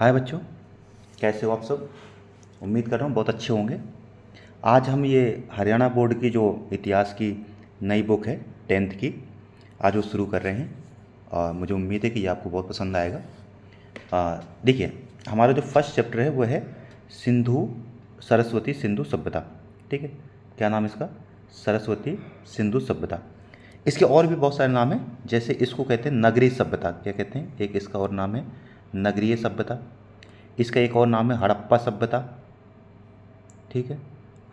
हाय बच्चों, कैसे हो आप सब। उम्मीद कर रहा हूँ बहुत अच्छे होंगे। आज हम ये हरियाणा बोर्ड की जो इतिहास की नई बुक है 10th की, आज वो शुरू कर रहे हैं और मुझे उम्मीद है कि ये आपको बहुत पसंद आएगा। देखिए, हमारा जो फर्स्ट चैप्टर है वो है सिंधु सरस्वती सिंधु सभ्यता। ठीक है, क्या नाम है इसका? सरस्वती सिंधु सभ्यता। इसके और भी बहुत सारे नाम हैं, जैसे इसको कहते हैं नगरीय सभ्यता। क्या कहते हैं? एक इसका और नाम है नगरीय सभ्यता। इसका एक और नाम है हड़प्पा सभ्यता। ठीक है,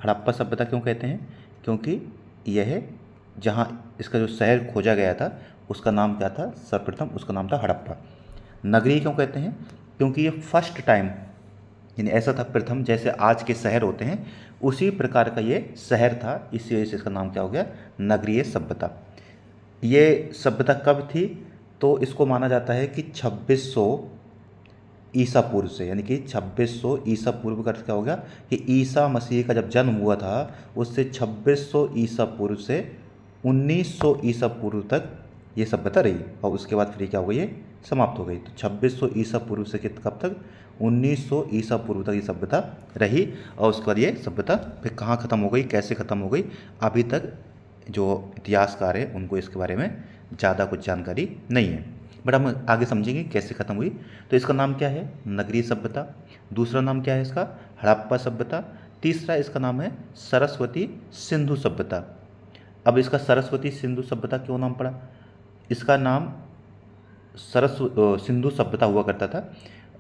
हड़प्पा सभ्यता क्यों कहते हैं? क्योंकि यह जहाँ इसका जो शहर खोजा गया था उसका नाम क्या था? सर्वप्रथम उसका नाम था हड़प्पा। नगरीय क्यों कहते हैं? क्योंकि ये फर्स्ट टाइम, यानी ऐसा था प्रथम, जैसे आज के शहर होते हैं उसी प्रकार का ये शहर था, इसी वजह से इसका नाम क्या हो गया? नगरीय सभ्यता। ये सभ्यता कब थी? तो इसको माना जाता है कि 2600 ईसा पूर्व से, यानी कि 2600 ईसा पूर्व का अर्थ क्या हो गया कि ईसा मसीह का जब जन्म हुआ था उससे 2600 ईसा पूर्व से 1900 ईसा पूर्व तक ये सभ्यता रही और उसके बाद फिर क्या हो गई? ये समाप्त हो गई। तो 2600 ईसा पूर्व से कब तक? 1900 ईसा पूर्व तक ये सभ्यता रही और उसके बाद ये सभ्यता फिर कहाँ ख़त्म हो गई, कैसे ख़त्म हो गई, अभी तक जो इतिहासकार हैं उनको इसके बारे में ज़्यादा कुछ जानकारी नहीं है, बट हम आगे समझेंगे कैसे ख़त्म हुई। तो इसका नाम क्या है? नगरीय सभ्यता। दूसरा नाम क्या है इसका? हड़प्पा सभ्यता। तीसरा इसका नाम है सरस्वती सिंधु सभ्यता। अब इसका सरस्वती सिंधु सभ्यता क्यों नाम पड़ा? इसका नाम सिंधु सभ्यता हुआ करता था,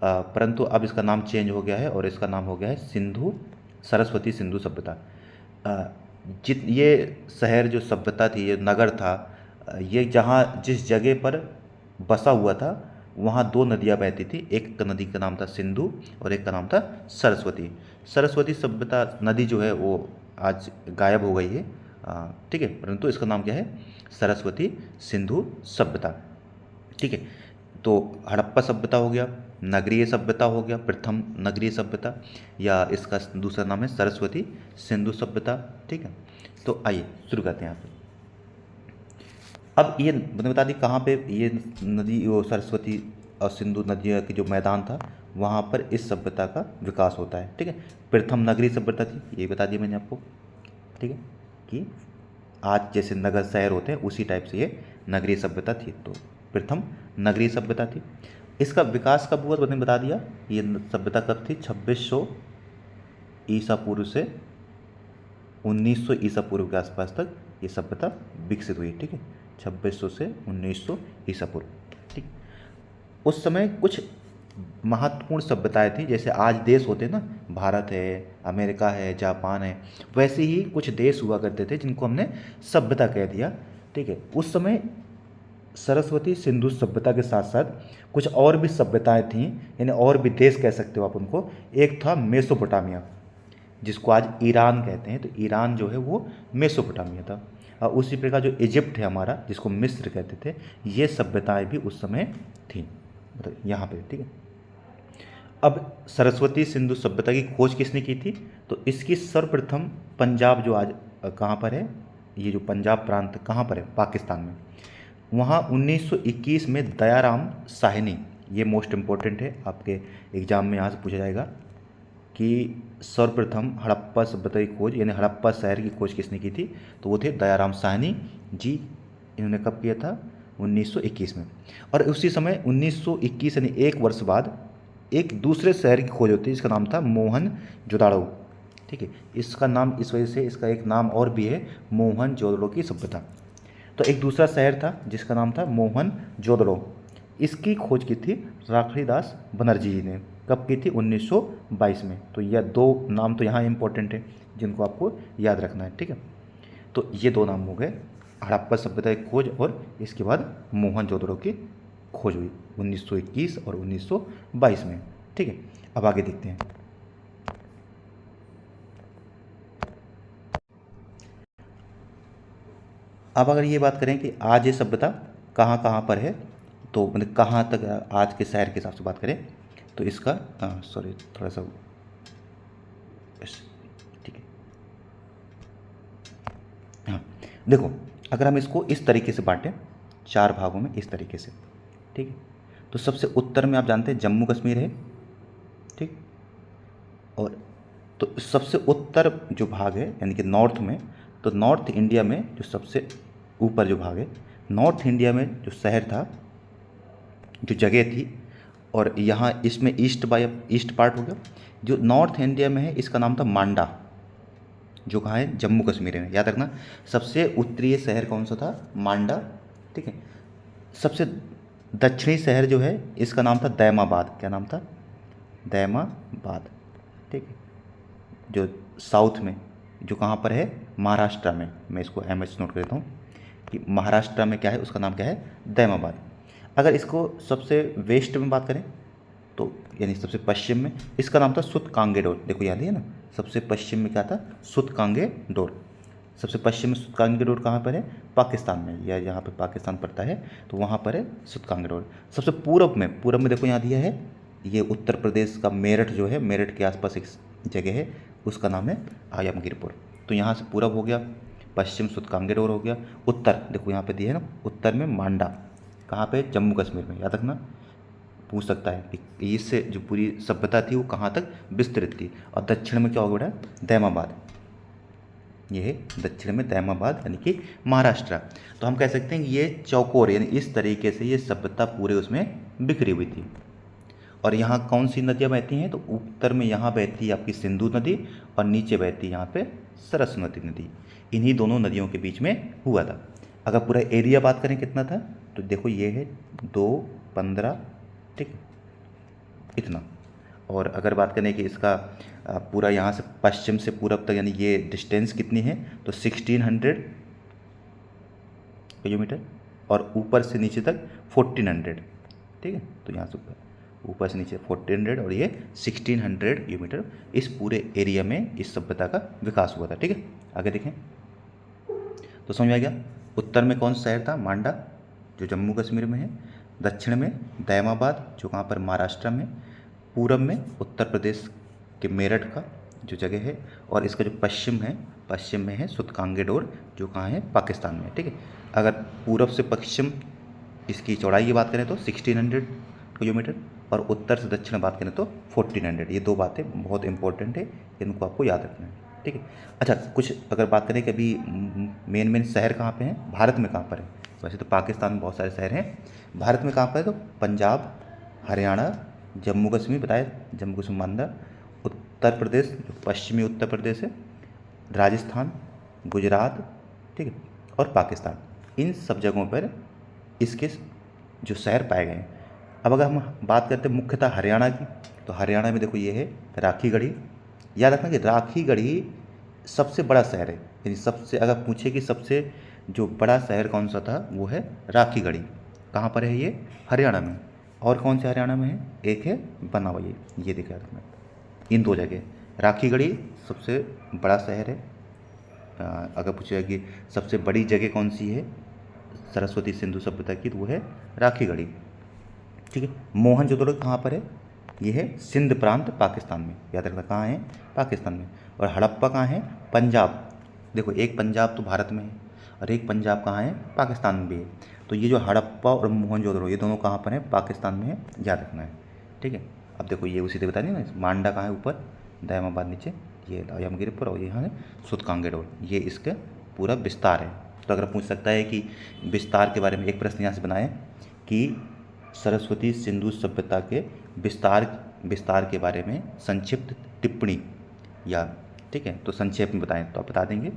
परंतु अब इसका नाम चेंज हो गया है और इसका नाम हो गया है सिंधु सरस्वती सिंधु सभ्यता। जित ये शहर जो सभ्यता थी, ये नगर था, ये जहाँ जिस जगह पर बसा हुआ था वहाँ दो नदियाँ बहती थी। एक नदी का नाम था सिंधु और एक का नाम था सरस्वती। सरस्वती सभ्यता नदी जो है वो आज गायब हो गई है, ठीक है, परंतु इसका नाम क्या है? सरस्वती सिंधु सभ्यता। ठीक है, तो हड़प्पा सभ्यता हो गया, नगरीय सभ्यता हो गया, प्रथम नगरीय सभ्यता, या इसका दूसरा नाम है सरस्वती सिंधु सभ्यता। ठीक है, तो आइए शुरू करते हैं यहाँ पे। अब ये मैंने बता दी कहाँ पे ये नदी, वो सरस्वती और सिंधु नदियों की जो मैदान था वहाँ पर इस सभ्यता का विकास होता है। ठीक है, प्रथम नगरीय सभ्यता थी, ये बता दिया मैंने आपको। ठीक है, कि आज जैसे नगर शहर होते हैं उसी टाइप से ये नगरीय सभ्यता थी, तो प्रथम नगरीय सभ्यता थी। इसका विकास कब हुआ मैंने बता दिया। ये सभ्यता कब थी? 2600 ईसा पूर्व से 1900 ईसा पूर्व के आसपास तक ये सभ्यता विकसित हुई। ठीक है, 2600 से 1900 ईसा पूर्व। ठीक, उस समय कुछ महत्वपूर्ण सभ्यताएं थी, जैसे आज देश होते हैं ना, भारत है, अमेरिका है, जापान है, वैसे ही कुछ देश हुआ करते थे जिनको हमने सभ्यता कह दिया। ठीक है, उस समय सरस्वती सिंधु सभ्यता के साथ साथ कुछ और भी सभ्यताएं थीं, यानी और भी देश कह सकते हो आप उनको। एक था मेसोपोटामिया, जिसको आज ईरान कहते हैं, तो ईरान जो है वो मेसोपोटामिया था। और उसी प्रकार जो इजिप्ट है हमारा, जिसको मिस्र कहते थे, ये सभ्यताएं भी उस समय थीं, मतलब यहाँ पे। ठीक है, अब सरस्वती सिंधु सभ्यता की खोज किसने की थी? तो इसकी सर्वप्रथम पंजाब, जो आज कहाँ पर है, ये जो पंजाब प्रांत कहाँ पर है? पाकिस्तान में। वहाँ 1921 में दयाराम साहनी, ये मोस्ट इम्पोर्टेंट है, आपके एग्जाम में यहाँ से पूछा जाएगा कि सर्वप्रथम हड़प्पा सभ्यता की खोज, यानी हड़प्पा शहर की खोज किसने की थी? तो वो थे दयाराम साहनी जी। इन्होंने कब किया था? 1921 में। और उसी समय 1921 यानी एक वर्ष बाद एक दूसरे शहर की खोज होती है जिसका नाम था मोहन जोदाड़ो। ठीक है, इसका नाम इस वजह से, इसका एक नाम और भी है, मोहन जोदड़ो की सभ्यता। तो एक दूसरा शहर था जिसका नाम था मोहन जोदड़ो, इसकी खोज की थी राखड़ीदास बनर्जी जी ने। कब की थी? 1922 में। तो यह दो नाम तो यहाँ इंपॉर्टेंट है जिनको आपको याद रखना है। ठीक है, तो ये दो नाम हो गए, हड़प्पा सभ्यता की खोज और इसके बाद मोहन जोदड़ो की खोज हुई 1921 और 1922 में। ठीक है, अब आगे देखते हैं। अब अगर ये बात करें कि आज ये सभ्यता कहाँ कहाँ पर है, तो मतलब कहाँ तक आज के शहर के हिसाब से बात करें, तो इसका सॉरी थोड़ा सा, ठीक है, हाँ देखो, अगर हम इसको इस तरीके से बांटें चार भागों में, इस तरीके से, ठीक है, तो सबसे उत्तर में आप जानते हैं जम्मू कश्मीर है, और तो सबसे उत्तर जो भाग है यानी कि नॉर्थ में, तो नॉर्थ इंडिया में जो सबसे ऊपर जो भाग है, नॉर्थ इंडिया में जो शहर था, जो जगह थी, और यहाँ इसमें ईस्ट पार्ट हो गया। जो नॉर्थ इंडिया में है इसका नाम था मांडा, जो कहाँ है, जम्मू कश्मीर में। याद रखना, सबसे उत्तरीय शहर कौन सा था, मांडा। ठीक है। सबसे दक्षिणी शहर जो है इसका नाम था दैमाबाद। क्या नाम था, दैमाबाद। ठीक है। जो साउथ में, जो कहाँ पर है, महाराष्ट्र में, मैं इसको MS नोट कर देता हूँ कि महाराष्ट्र में क्या है, उसका नाम क्या है, दैमाबाद। अगर इसको सबसे वेस्ट में बात करें तो यानी सबसे पश्चिम में, इसका नाम था सुतकांगेडोर। देखो याद है ना, सबसे पश्चिम में क्या था, सुतकांगेडोर। सबसे पश्चिम में सुतकांगेडोर कहाँ पर है, पाकिस्तान में, या जहाँ पे पाकिस्तान पड़ता है तो वहाँ पर है सुतकांगेडोर। सबसे पूरब में देखो यहाँ दिया है, ये उत्तर प्रदेश का मेरठ जो है, मेरठ के आसपास एक जगह है, उसका नाम है आयमगीरपुर। तो यहाँ से पूरब हो गया, पश्चिम सुतकांगेडोर हो गया, उत्तर देखो यहाँ पे दिया है ना, उत्तर में मांडा, कहाँ पे, जम्मू कश्मीर में। याद रखना, पूछ सकता है कि इससे जो पूरी सभ्यता थी वो कहाँ तक विस्तृत थी। और दक्षिण में क्या हो गया, दैमाबाद। ये है दक्षिण में दैमाबाद यानी कि महाराष्ट्र। तो हम कह सकते हैं कि ये चौकोर यानी इस तरीके से ये सभ्यता पूरे उसमें बिखरी हुई थी। और यहाँ कौन सी नदियाँ बहती हैं, तो उत्तर में यहाँ बहती है आपकी सिंधु नदी, और नीचे बहती है यहाँ पे सरस्वती नदी। इन्हीं दोनों नदियों के बीच में हुआ था। अगर पूरा एरिया बात करें कितना था, तो देखो ये है 215, ठीक है, इतना। और अगर बात करें कि इसका पूरा यहाँ से पश्चिम से पूरब तक यानी ये डिस्टेंस कितनी है, तो 1600 किलोमीटर, और ऊपर से नीचे तक 1400। ठीक है। तो यहाँ से ऊपर से नीचे 1400 और ये 1600 किलोमीटर, इस पूरे एरिया में इस सभ्यता का विकास हुआ था। ठीक है। आगे देखें तो समझ में आ गया। उत्तर में कौन सा शहर था, मांडा, जो जम्मू कश्मीर में है। दक्षिण में दैमाबाद, जो कहाँ पर, महाराष्ट्र में। पूरब में उत्तर प्रदेश के मेरठ का जो जगह है, और इसका जो पश्चिम में है सुतकांगेडोर, जो कहाँ है, पाकिस्तान में। ठीक है। अगर पूरब से पश्चिम इसकी चौड़ाई की बात करें तो 1600 किलोमीटर, और उत्तर से दक्षिण बात करें तो 1400। ये दो बातें बहुत इंपॉर्टेंट है, इनको आपको याद रखना है। ठीक है। अच्छा, कुछ अगर बात करें कि अभी मेन शहर कहाँ पे हैं, भारत में कहाँ पर है। वैसे तो पाकिस्तान में बहुत सारे शहर हैं, भारत में कहाँ पर है, तो पंजाब, हरियाणा, जम्मू कश्मीर बताया, जम्मू कश्मीर मांडा, उत्तर प्रदेश जो पश्चिमी उत्तर प्रदेश है, राजस्थान, गुजरात, ठीक है, और पाकिस्तान। इन सब जगहों पर इसके जो शहर पाए गए हैं। अब अगर हम बात करते हैं मुख्यतः हरियाणा की, तो हरियाणा में देखो ये है राखीगढ़ी। याद रखना कि राखीगढ़ी सबसे बड़ा शहर है, यानी सबसे, अगर पूछे कि सबसे जो बड़ा शहर कौन सा था, वो है राखीगढ़ी। कहाँ पर है ये, हरियाणा में। और कौन से हरियाणा में है, एक है बनावली, ये दिखा रखना। इन दो जगह, राखीगढ़ी सबसे बड़ा शहर है। अगर पूछेगा कि सबसे बड़ी जगह कौन सी है सरस्वती सिंधु सभ्यता की, तो वो है राखीगढ़ी। ठीक है। मोहनजोदड़ो कहाँ पर है, ये है सिंध प्रांत, पाकिस्तान में। याद रखना कहाँ है, पाकिस्तान में। और हड़प्पा कहाँ है, पंजाब। देखो एक पंजाब तो भारत में है, और एक पंजाब कहाँ है, पाकिस्तान में भी है। तो ये जो हड़प्पा और मोहनजोदड़ो, ये दोनों कहाँ पर हैं, पाकिस्तान में है, याद रखना है। ठीक है। अब देखो ये उसी से बता दी ना, मांडा कहाँ है, ऊपर, दैमाबाद नीचे, ये आयमगीरपुर, और यहाँ है सुतकांगेडोर। ये इसका पूरा विस्तार है। तो अगर पूछ सकता है कि विस्तार के बारे में, एक प्रश्न यहाँ से बनाए कि सरस्वती सिंधु सभ्यता के विस्तार के बारे में संक्षिप्त टिप्पणी, या ठीक है, तो संक्षेप में बताएं, तो आप बता देंगे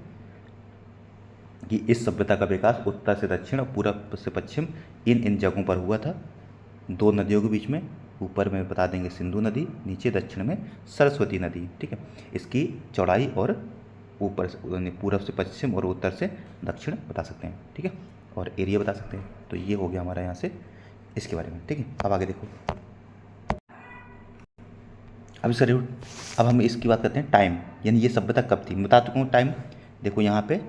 कि इस सभ्यता का विकास उत्तर से दक्षिण और पूरब से पश्चिम इन जगहों पर हुआ था, दो नदियों के बीच में। ऊपर में बता देंगे सिंधु नदी, नीचे दक्षिण में सरस्वती नदी। ठीक है। इसकी चौड़ाई और ऊपर से पूरब से पश्चिम और उत्तर से दक्षिण बता सकते हैं। ठीक है। और एरिया बता सकते हैं। तो ये हो गया हमारा यहाँ से इसके बारे में। ठीक है। अब आगे देखो, अब इसका रूट, अब हम इसकी बात करते हैं टाइम, यानी ये सभ्यता कब थी। मैं बता चुका हूँ टाइम। देखो यहाँ पे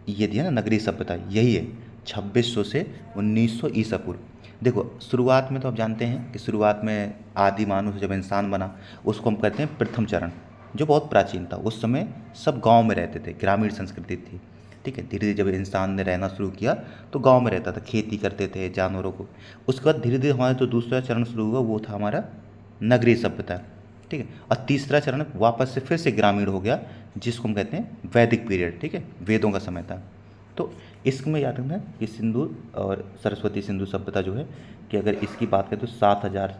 ये दिया ना, नगरीय सभ्यता, यही है 2600 से 1900 ईसा पूर्व। देखो शुरुआत में तो आप जानते हैं कि शुरुआत में आदि मानव से जब इंसान बना, उसको हम कहते हैं प्रथम चरण, जो बहुत प्राचीन था। उस समय सब गांव में रहते थे, ग्रामीण संस्कृति थी। ठीक है। धीरे धीरे जब इंसान ने रहना शुरू किया तो गांव में रहता था, खेती करते थे जानवरों को। उसके बाद धीरे धीरे हमारा जो दूसरा चरण शुरू हुआ वो था हमारा नगरीय सभ्यता। ठीक है। और तीसरा चरण वापस से फिर से ग्रामीण हो गया, जिसको हम कहते हैं वैदिक पीरियड, ठीक है, वेदों का समय था। तो इसमें याद रखना कि सिंधु और सरस्वती सिंधु सभ्यता जो है, कि अगर इसकी बात करें तो 7000,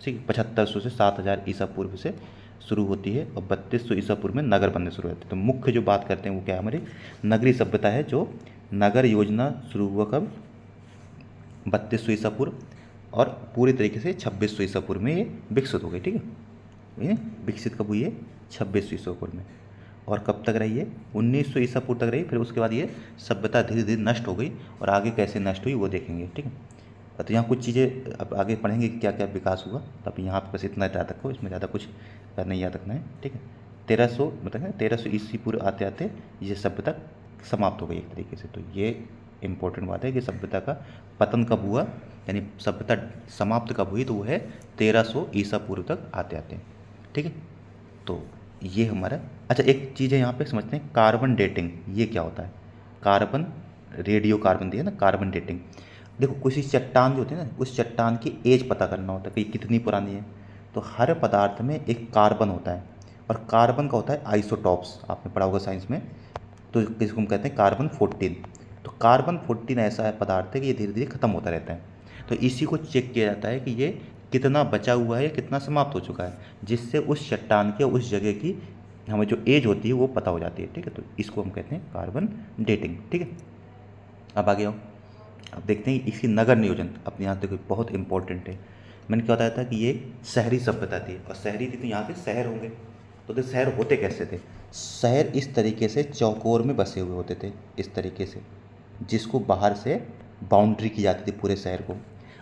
ठीक, 7500 से 7000 ईसा पूर्व से शुरू होती है, और 3200 ईसा पूर्व में नगर बनने शुरू होते हैं। तो मुख्य जो बात करते हैं वो क्या है, हमारी नगरीय सभ्यता है, जो नगर योजना शुरू हुआ कब, 3200 ईसा पूर्व, और पूरी तरीके से 2600 ईसा पूर्व में ये विकसित हो गई, ठीक है। ये विकसित कब हुई है, 2600 ईसा पूर्व में। और कब तक रही है, 1900 ईसा पूर्व तक रही। फिर उसके बाद ये सभ्यता धीरे धीरे नष्ट हो गई, और आगे कैसे नष्ट हुई वो देखेंगे, ठीक है। तो यहाँ कुछ चीज़ें अब आगे पढ़ेंगे कि क्या क्या विकास हुआ। तो अब यहाँ पर बस इतना याद रखो, इसमें ज़्यादा कुछ नहीं याद रखना है, ठीक है। 1300 मतलब 1300 ईस्वी पूर्व आते आते ये सभ्यता समाप्त हो गई एक तरीके से। तो ये इम्पोर्टेंट बात है कि सभ्यता का पतन कब हुआ, यानी सभ्यता समाप्त कब हुई, तो वो है 1300 ईसा पूर्व तक आते आते, ठीक है। तो ये हमारा, अच्छा एक चीज़ है यहाँ पे समझते हैं, कार्बन डेटिंग ये क्या होता है। कार्बन, रेडियो कार्बन दिया ना, कार्बन डेटिंग। देखो किसी चट्टान जो होती है ना, उस चट्टान की एज पता करना होता है कि कितनी पुरानी है। तो हर पदार्थ में एक कार्बन होता है, और कार्बन का होता है आइसोटॉप्स, आपने पढ़ा होगा साइंस में। तो इसको हम कहते हैं कार्बन 14। तो कार्बन 14 ऐसा है पदार्थ है कि ये धीरे धीरे खत्म होता रहता है। तो इसी को चेक किया जाता है कि ये कितना बचा हुआ है या कितना समाप्त हो चुका है, जिससे उस चट्टान के उस जगह की हमें जो एज होती है वो पता हो जाती है, ठीक है। तो इसको हम कहते हैं कार्बन डेटिंग, ठीक है। अब आगे आओ, अब देखते हैं इसकी नगर नियोजन। अपने यहाँ देखो बहुत इंपॉर्टेंट है। मैंने क्या बताया था कि ये शहरी सभ्यता थी, और शहरी थी तो यहाँ के शहर होंगे। तो शहर होते कैसे थे, शहर इस तरीके से चौकोर में बसे हुए होते थे, इस तरीके से, जिसको बाहर से बाउंड्री की जाती थी पूरे शहर को।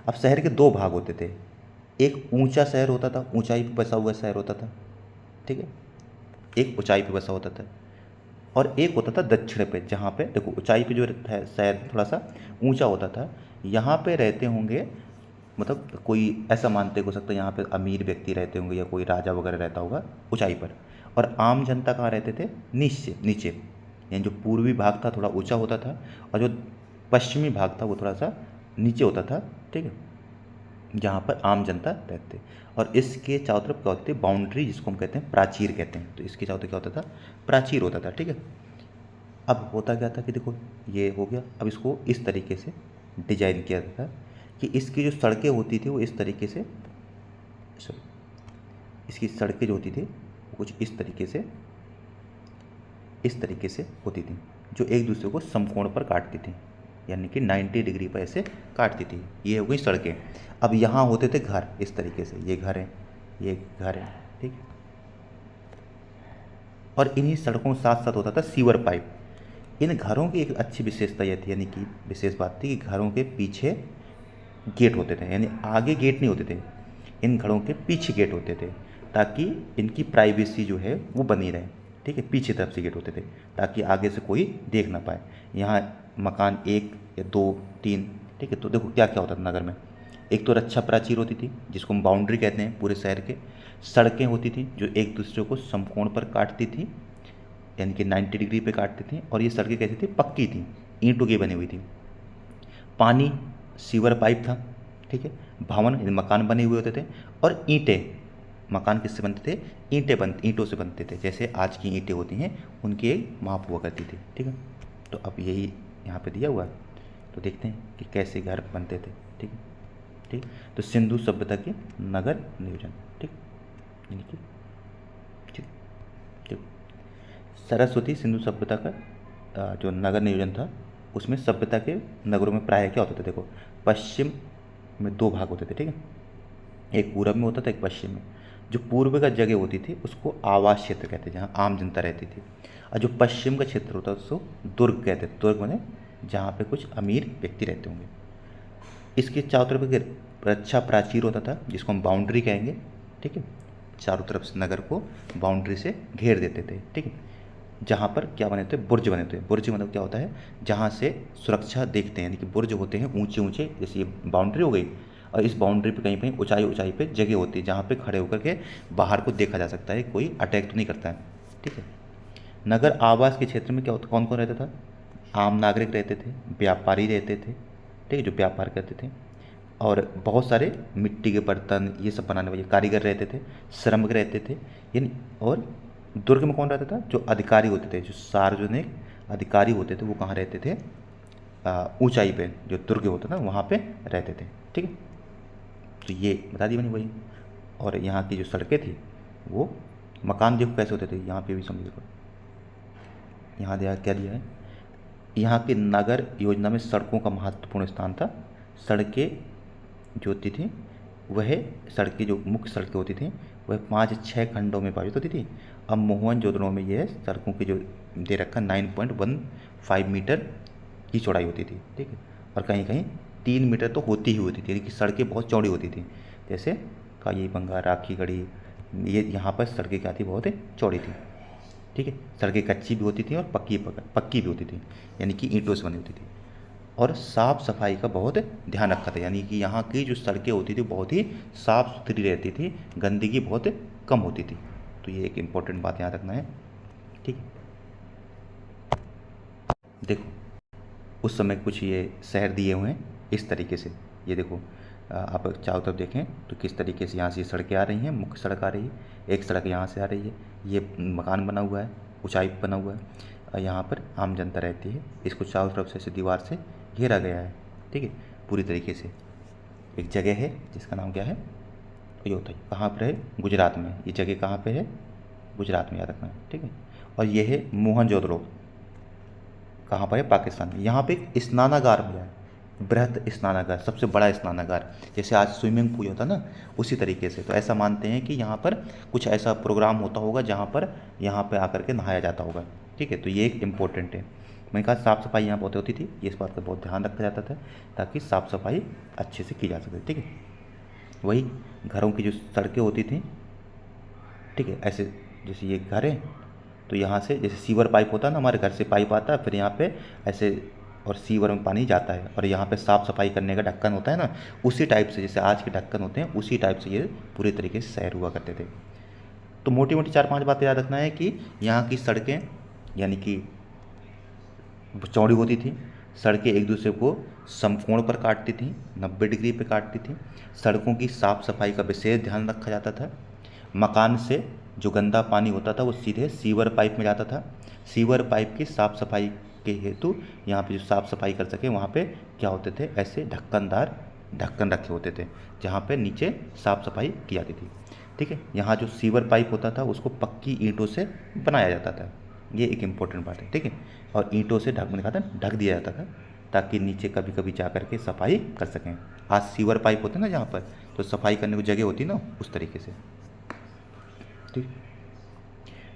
अब शहर के दो भाग होते थे, एक ऊंचा शहर होता था, ऊंचाई पे बसा हुआ शहर होता था, ठीक है, एक ऊंचाई पे बसा होता था। और एक होता था दक्षिण पे, जहाँ पे देखो ऊंचाई पे जो है शहर थोड़ा सा ऊंचा होता था, यहाँ पे रहते होंगे, मतलब कोई ऐसा मानते हो सकता है यहाँ पे अमीर व्यक्ति रहते होंगे या कोई राजा वगैरह रहता होगा ऊंचाई पर, और आम जनता कहाँ रहते थे, नीचे नीचे। यानी जो पूर्वी भाग था थोड़ा ऊंचा होता था, और जो पश्चिमी भाग था वो थोड़ा सा नीचे होता था, ठीक है, जहाँ पर आम जनता रहते। और इसके चारों तरफ क्या होती थी, बाउंड्री, जिसको हम कहते हैं प्राचीर कहते हैं। तो इसके चारों तरफ क्या होता था, प्राचीर होता था, ठीक है। अब होता क्या था कि देखो ये हो गया, अब इसको इस तरीके से डिजाइन किया था कि इसकी जो सड़कें होती थी वो इस तरीके से, इसकी सड़कें जो होती थी वो कुछ इस तरीके से होती थी, जो एक दूसरे को समकोण पर काटती थी, यानी कि 90 डिग्री पर ऐसे काटती थी। ये हो गई सड़कें। अब यहाँ होते थे घर, इस तरीके से, ये घर है, ये घर है, ठीक है। और इन्हीं सड़कों के साथ साथ होता था सीवर पाइप। इन घरों की एक अच्छी विशेषता यह थी, यानी कि विशेष बात थी कि घरों के पीछे गेट होते थे, यानी आगे गेट नहीं होते थे, इन घरों के पीछे गेट होते थे, ताकि इनकी प्राइवेसी जो है वो बनी रहे, ठीक है। पीछे तरफ से गेट होते थे ताकि आगे से कोई देख ना पाए। यहाँ मकान 1 या 2 3, ठीक है। तो देखो क्या क्या होता था नगर में, एक तो रक्षा प्राचीर होती थी, जिसको हम बाउंड्री कहते हैं पूरे शहर के। सड़कें होती थी जो एक दूसरे को समकोण पर काटती थी, यानी कि 90 डिग्री पे काटती थी। और ये सड़कें कैसी थी, पक्की थी, ईंटों की बनी हुई थी। पानी, सीवर पाइप था, ठीक है। भवन, मकान बने हुए होते थे। और ईंटें, मकान किससे बनते थे, ईंटों से बनते थे, जैसे आज की ईंटें होती हैं उनकी एक माप हुआ करती थी, ठीक है। तो अब यही यहाँ पे दिया हुआ है, तो देखते हैं कि कैसे घर बनते थे, ठीक है, ठीक। तो सिंधु सभ्यता के नगर नियोजन, ठीक, यानी कि ठीक, ठीक। सरस्वती सिंधु सभ्यता का जो नगर नियोजन था, उसमें सभ्यता के नगरों में प्रायः क्या होता था, देखो पश्चिम में दो भाग होते थे, ठीक है, एक पूरब में होता था, एक पश्चिम में। जो पूर्व का जगह होती थी उसको आवास क्षेत्र कहते थे, जहाँ आम जनता रहती थी। और जो पश्चिम का क्षेत्र होता था उसको दुर्ग कहते थे, दुर्ग माने जहाँ पे कुछ अमीर व्यक्ति रहते होंगे। इसके चारों तरफ एक रक्षा प्राचीर होता था, जिसको हम बाउंड्री कहेंगे, ठीक है। चारों तरफ से नगर को बाउंड्री से घेर देते थे, ठीक है। जहाँ पर क्या बने थे, बुर्ज बने थे। बुर्ज मतलब क्या होता है, जहाँ से सुरक्षा देखते हैं, यानी कि बुर्ज होते हैं ऊंचे ऊंचे, जैसे ये बाउंड्री हो गई, और इस बाउंड्री पे कहीं कहीं ऊंचाई ऊंचाई पे जगह होती है जहाँ पे खड़े होकर के बाहर को देखा जा सकता है, कोई अटैक तो नहीं करता है, ठीक है। नगर आवास के क्षेत्र में क्या होता, कौन कौन रहता था, आम नागरिक रहते थे, व्यापारी रहते थे, ठीक है, जो व्यापार करते थे, और बहुत सारे मिट्टी के बर्तन ये सब बनाने वाले कारीगर रहते थे, श्रमिक रहते थे। यानी और दुर्ग में कौन रहता था? जो अधिकारी होते थे, जो सार्वजनिक अधिकारी होते थे, वो कहाँ रहते थे? ऊंचाई पे, जो दुर्ग होता था वहाँ पे रहते थे। ठीक है, तो ये बता दी मैंने वही। और यहाँ की जो सड़कें थी वो, मकान देखो कैसे होते थे, यहाँ पे भी समझ लो। यहाँ दिया क्या दिया है, यहाँ की नगर योजना में सड़कों का महत्वपूर्ण स्थान था। सड़कें जो होती थी वह, सड़कें जो मुख्य सड़कें होती थी वह 5-6 खंडों में विभाजित होती थी। अब मोहनजोदड़ो में यह सड़कों की जो दे रखा 9.15 मीटर की चौड़ाई होती थी। ठीक है, और कहीं कहीं 3 मीटर तो होती ही होती थी, यानी कि सड़कें बहुत चौड़ी होती थी। जैसे काई बंगा, राखी गढ़ी, ये यहाँ पर सड़कें क्या थी? बहुत चौड़ी थी। ठीक है, सड़कें कच्ची भी होती थी और पक्की भी होती थी, यानी कि ईंटों से बनी होती थी। और साफ़ सफाई का बहुत ध्यान रखा था, यानी कि यहाँ की जो सड़कें होती थी बहुत ही साफ़ सुथरी रहती थी, गंदगी बहुत कम होती थी। तो ये एक इम्पोर्टेंट बात याद रखना है। ठीक है, देखो उस समय कुछ ये शहर दिए हुए हैं इस तरीके से। ये देखो आप चारों तरफ देखें तो किस तरीके से यहाँ से सड़कें आ रही हैं, मुख्य सड़क आ रही है, एक सड़क यहाँ से आ रही है, ये मकान बना हुआ है, ऊंचाई पे बना हुआ है, यहाँ पर आम जनता रहती है। इसको चारों तरफ से दीवार से घेरा गया है। ठीक है, पूरी तरीके से। एक जगह है जिसका नाम क्या है? अयोध्या। कहाँ पर है? गुजरात में। ये जगह कहाँ पे है? गुजरात में, याद रखना है। ठीक है, और ये है मोहनजोदड़ो, कहाँ पर है? पाकिस्तान में। यहाँ पे एक स्नानागार मिला है, बृहद स्नानागार, सबसे बड़ा स्नानागार। जैसे आज स्विमिंग पूल होता ना, उसी तरीके से। तो ऐसा मानते हैं कि यहाँ पर कुछ ऐसा प्रोग्राम होता होगा जहाँ पर यहाँ पे आकर के नहाया जाता होगा। ठीक है, तो ये एक इम्पोर्टेंट है। मैंने कहा साफ़ सफाई यहाँ बहुत होती थी, ये इस बात का बहुत ध्यान रखा जाता था ताकि साफ़ सफाई अच्छे से की जा सके। ठीक है, वही घरों की जो सड़कें होती थी, ठीक है, ऐसे जैसे ये घर है तो यहाँ से जैसे सीवर पाइप होता है ना, हमारे घर से पाइप आता है, फिर यहाँ पे ऐसे और सीवर में पानी जाता है, और यहाँ पे साफ़ सफाई करने का ढक्कन होता है ना, उसी टाइप से जैसे आज के ढक्कन होते हैं उसी टाइप से ये पूरे तरीके से शहर हुआ करते थे। तो मोटी मोटी 4-5 बातें याद रखना है कि यहाँ की सड़कें यानी कि चौड़ी होती थी, सड़कें एक दूसरे को समकोण पर काटती थी, 90 डिग्री पे काटती थी, सड़कों की साफ़ सफाई का विशेष ध्यान रखा जाता था। मकान से जो गंदा पानी होता था वो सीधे सीवर पाइप में जाता था। सीवर पाइप की साफ़ सफाई के हेतु यहाँ पे जो साफ़ सफाई कर सके वहाँ पे क्या होते थे? ऐसे ढक्कनदार ढक्कन रखे होते थे जहाँ पे नीचे साफ़ सफाई की जाती थी। ठीक है, यहाँ जो सीवर पाइप होता था उसको पक्की ईंटों से बनाया जाता था, ये एक इम्पोर्टेंट बात है। ठीक है, और ईंटों से ढक, मैंने कहा था ढक दिया जाता था ताकि नीचे कभी कभी जा करके सफाई कर सकें। आज सीवर पाइप होते हैं ना जहाँ पर, तो सफाई करने की जगह होती ना, उस तरीके से। ठीक,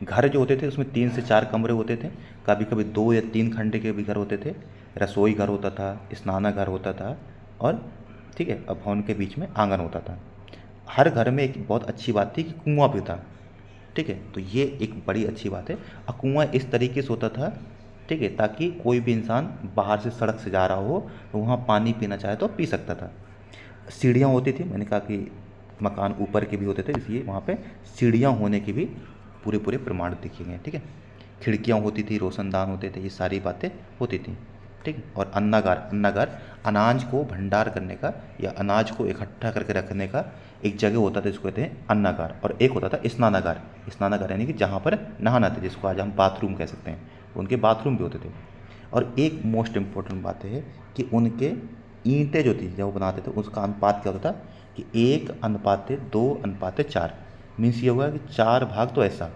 घर जो होते थे उसमें 3 से 4 कमरे होते थे, कभी कभी 2 या 3 खंडे के भी घर होते थे। रसोई घर होता था, स्नानाघर होता था, और ठीक है, अब भवन के बीच में आंगन होता था। हर घर में एक बहुत अच्छी बात थी कि कुआं भी था। ठीक है, तो ये एक बड़ी अच्छी बात है। और कुआं इस तरीके से होता था, ठीक है, ताकि कोई भी इंसान बाहर से सड़क से जा रहा हो तो वहाँ पानी पीना चाहे तो पी सकता था। सीढ़ियाँ होती थी, मैंने कहा कि मकान ऊपर के भी होते थे, इसलिए वहाँ पे सीढ़ियाँ होने के भी पूरे पूरे प्रमाण दिखे गए। ठीक है, खिड़कियाँ होती थी, रोशनदान होते थे, ये सारी बातें होती थी। ठीक है, और अन्नागार, अन्नागार अनाज को भंडार करने का या अनाज को इकट्ठा करके रखने का एक जगह होता था जिसको कहते हैं अन्नागार। और एक होता था स्नानागार। स्नानागार यानी कि जहाँ पर नहाना था, जिसको आज हम बाथरूम कह सकते हैं, उनके बाथरूम भी होते थे। और एक मोस्ट इम्पोर्टेंट बात है कि उनके ईंटें जो थी जब वो बनाते थे उसका अनुपात क्या होता था कि 1:2:4। मीन्स ये होगा कि 4 भाग तो ऐसा,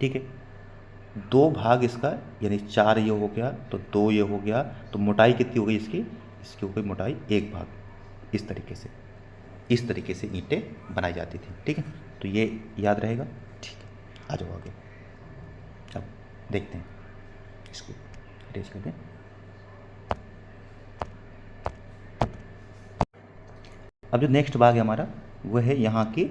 ठीक है, 2 भाग इसका, यानी 4 ये हो गया तो 2 ये हो गया, तो मोटाई कितनी हो गई इसकी? इसकी हो गई मोटाई 1 भाग। इस तरीके से ईंटें बनाई जाती थी। ठीक है, तो ये याद रहेगा। ठीक है, आ जाओ आगे, अब देखते हैं इसको, अरेंज करते हैं। अब जो नेक्स्ट भाग है हमारा वह है यहाँ की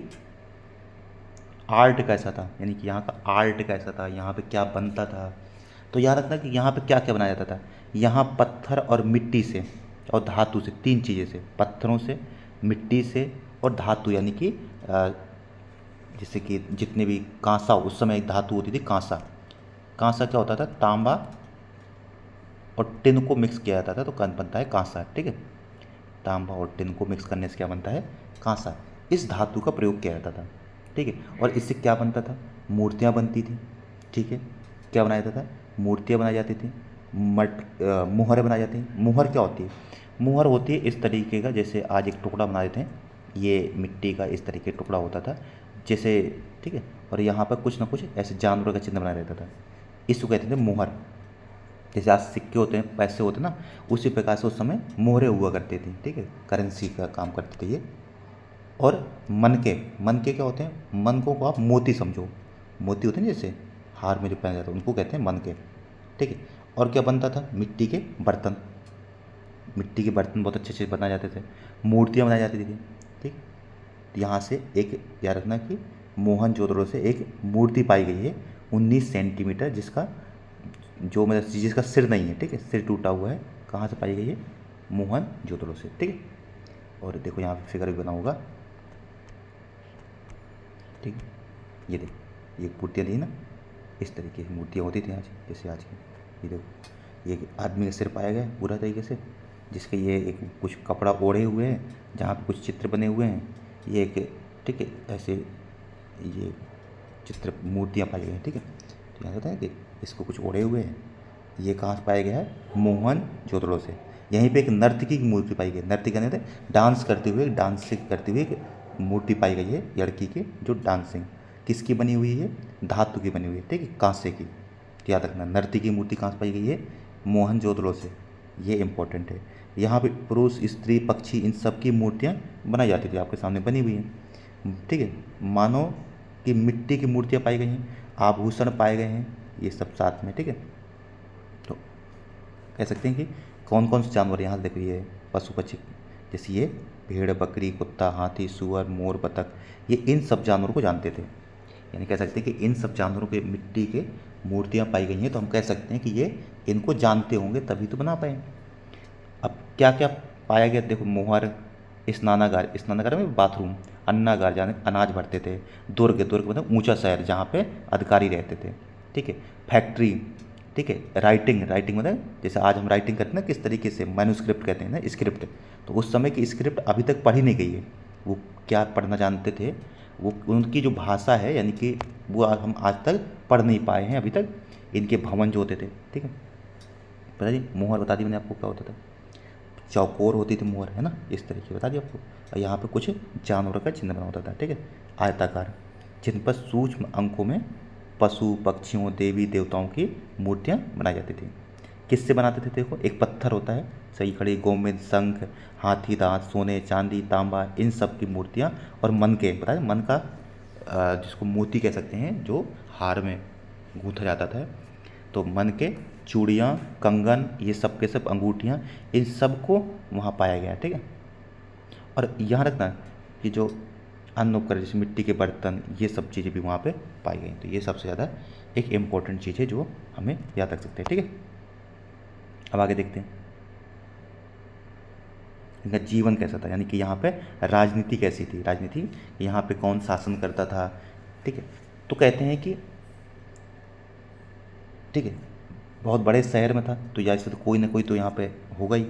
आर्ट कैसा था, यानी कि यहाँ का आर्ट कैसा था, यहाँ पे क्या बनता था। तो याद रखना कि यहाँ पे क्या क्या बनाया जाता था। यहाँ पत्थर और मिट्टी से और धातु से, 3 चीज़ें से, पत्थरों से, मिट्टी से और धातु, यानी कि जैसे कि जितने भी कांसा, उस समय एक धातु होती थी कांसा। कांसा क्या होता था? तांबा और टिन को मिक्स किया जाता था तो बनता है कांसा। ठीक है, तांबा और टिन को मिक्स करने से क्या बनता है, कांसा। इस धातु का प्रयोग किया जाता था, ठीक है। और इससे क्या बनता था, मूर्तियाँ बनती थी, ठीक है। क्या बनाया जाता था, मूर्तियाँ बनाई जाती थी, मुहर बनाई जाती हैं। मुहर क्या होती है, मुहर होती है इस तरीके का, जैसे आज एक टुकड़ा बना देते हैं, ये मिट्टी का इस तरीके का टुकड़ा होता था जैसे, ठीक है। और यहाँ पर कुछ ना कुछ ऐसे जानवर का चिन्ह बनाया रहता था, इसको कहते थे मुहर। जैसे आज सिक्के होते हैं, पैसे होते हैं ना, उसी प्रकार से उस समय मोहरें हुआ करती थी, ठीक है। करेंसी का काम करते थे ये। और मनके, मनके क्या होते हैं, मनकों को आप मोती समझो, मोती होते हैं ना जैसे हार में जो पहने जाते हैं, उनको कहते हैं मनके, ठीक है। और क्या बनता था, मिट्टी के बर्तन, मिट्टी के बर्तन बहुत अच्छे अच्छे बनाए जाते थे, मूर्तियाँ बनाई जाती थी, ठीक। यहाँ से एक याद रखना कि मोहनजोदड़ो से एक मूर्ति पाई गई है 19 सेंटीमीटर, जिसका जो मतलब जिसका सिर नहीं है, ठीक है, सिर टूटा हुआ है। कहाँ से पाई गई है, मोहनजोदड़ो से, ठीक है। और देखो यहाँ पे फिगर भी बना होगा, ठीक है। ये देखो, ये मूर्तियाँ दी ना, इस तरीके की मूर्तियाँ होती थी आज, जैसे आज की। ये देखो, ये आदमी का सिर पाया गया है पूरा तरीके से, जिसके ये एक कुछ कपड़ा ओढ़े हुए हैं, जहाँ पे कुछ चित्र बने हुए हैं, ये एक, ठीक है, ऐसे ये चित्र मूर्तियाँ पाई गई हैं, ठीक है। तो यहाँ होता है कि इसको कुछ ओढ़े हुए हैं, ये कहाँ से पाया गया है, मोहनजोदड़ो से। यहीं पे एक नर्तकी की मूर्ति पाई गई है, नर्तकी कहते हैं डांस करते हुए, डांसिंग करते हुए एक मूर्ति पाई गई है लड़की की, जो डांसिंग किसकी बनी हुई है, धातु की बनी हुई है, ठीक है, कांसे की। तो याद रखना, नर्तकी की मूर्ति कहाँ से पाई गई है, मोहनजोदड़ो से, ये इंपॉर्टेंट है। यहाँ पे पुरुष, स्त्री, पक्षी, इन सब की मूर्तियाँ बनाई जाती थी, आपके सामने बनी हुई हैं, ठीक है। मानो कि मिट्टी की मूर्तियाँ पाई गई हैं, आभूषण पाए गए हैं, ये सब साथ में, ठीक है। तो कह सकते हैं कि कौन कौन से जानवर यहाँ देखो, ये पशु पक्षी, जैसे ये भेड़, बकरी, कुत्ता, हाथी, सूअर, मोर, बतख, ये इन सब जानवरों को जानते थे। यानी कह सकते हैं कि इन सब जानवरों के मिट्टी के मूर्तियाँ पाई गई हैं, तो हम कह सकते हैं कि ये इनको जानते होंगे तभी तो बना पाए। अब क्या क्या पाया गया, देखो, मोहर, स्नानागार, स्नानागार में बाथरूम, अन्नागार जहाँ अनाज भरते थे, दुर्ग, दुर्ग मतलब ऊंचा शहर जहाँ पे अधिकारी रहते थे, ठीक है। फैक्ट्री, ठीक है। राइटिंग, राइटिंग मतलब जैसे आज हम राइटिंग करते हैं ना, किस तरीके से, मैन्युस्क्रिप्ट कहते हैं ना, स्क्रिप्ट। तो उस समय की स्क्रिप्ट अभी तक पढ़ी नहीं गई है, वो क्या पढ़ना जानते थे, वो उनकी जो भाषा है, यानी कि वो हम आज तक पढ़ नहीं पाए हैं अभी तक, इनके भवन जो होते थे, ठीक है। पता जी, मोहर बता दी मैंने आपको क्या होता था, चौकोर होती थी मोहर, है ना, इस तरीके बता दिया आपको। और यहाँ पे कुछ जानवरों का चिन्ह बना होता था, ठीक है, आयताकार, जिन पर सूक्ष्म अंकों में पशु, पक्षियों, देवी देवताओं की मूर्तियाँ बनाई जाती थी। किससे बनाते थे, देखो, एक पत्थर होता है, सही खड़ी, गोमेद, शंख, हाथी दांत, सोने, चांदी, तांबा, इन सब की मूर्तियाँ। और मन के, बताए, मन का जिसको मोती कह सकते हैं, जो हार में गूंथा जाता था, तो मन के चूड़ियाँ, कंगन, ये सब के सब अंगूठियाँ, इन सब को वहाँ पाया गया, ठीक है। और यहाँ रखना कि जो अन्न उपकरण जैसे मिट्टी के बर्तन, ये सब चीज़ें भी वहाँ पे पाई गई। तो ये सबसे ज़्यादा एक इम्पोर्टेंट चीज़ है जो हमें याद रख सकते हैं, ठीक है। अब आगे देखते हैं इनका जीवन कैसा था, यानी कि यहाँ पे राजनीति कैसी थी, राजनीति यहाँ पे कौन शासन करता था, ठीक है। तो कहते हैं कि, ठीक है, बहुत बड़े शहर में था, तो जैसे तो कोई ना कोई तो यहाँ पे होगा ही।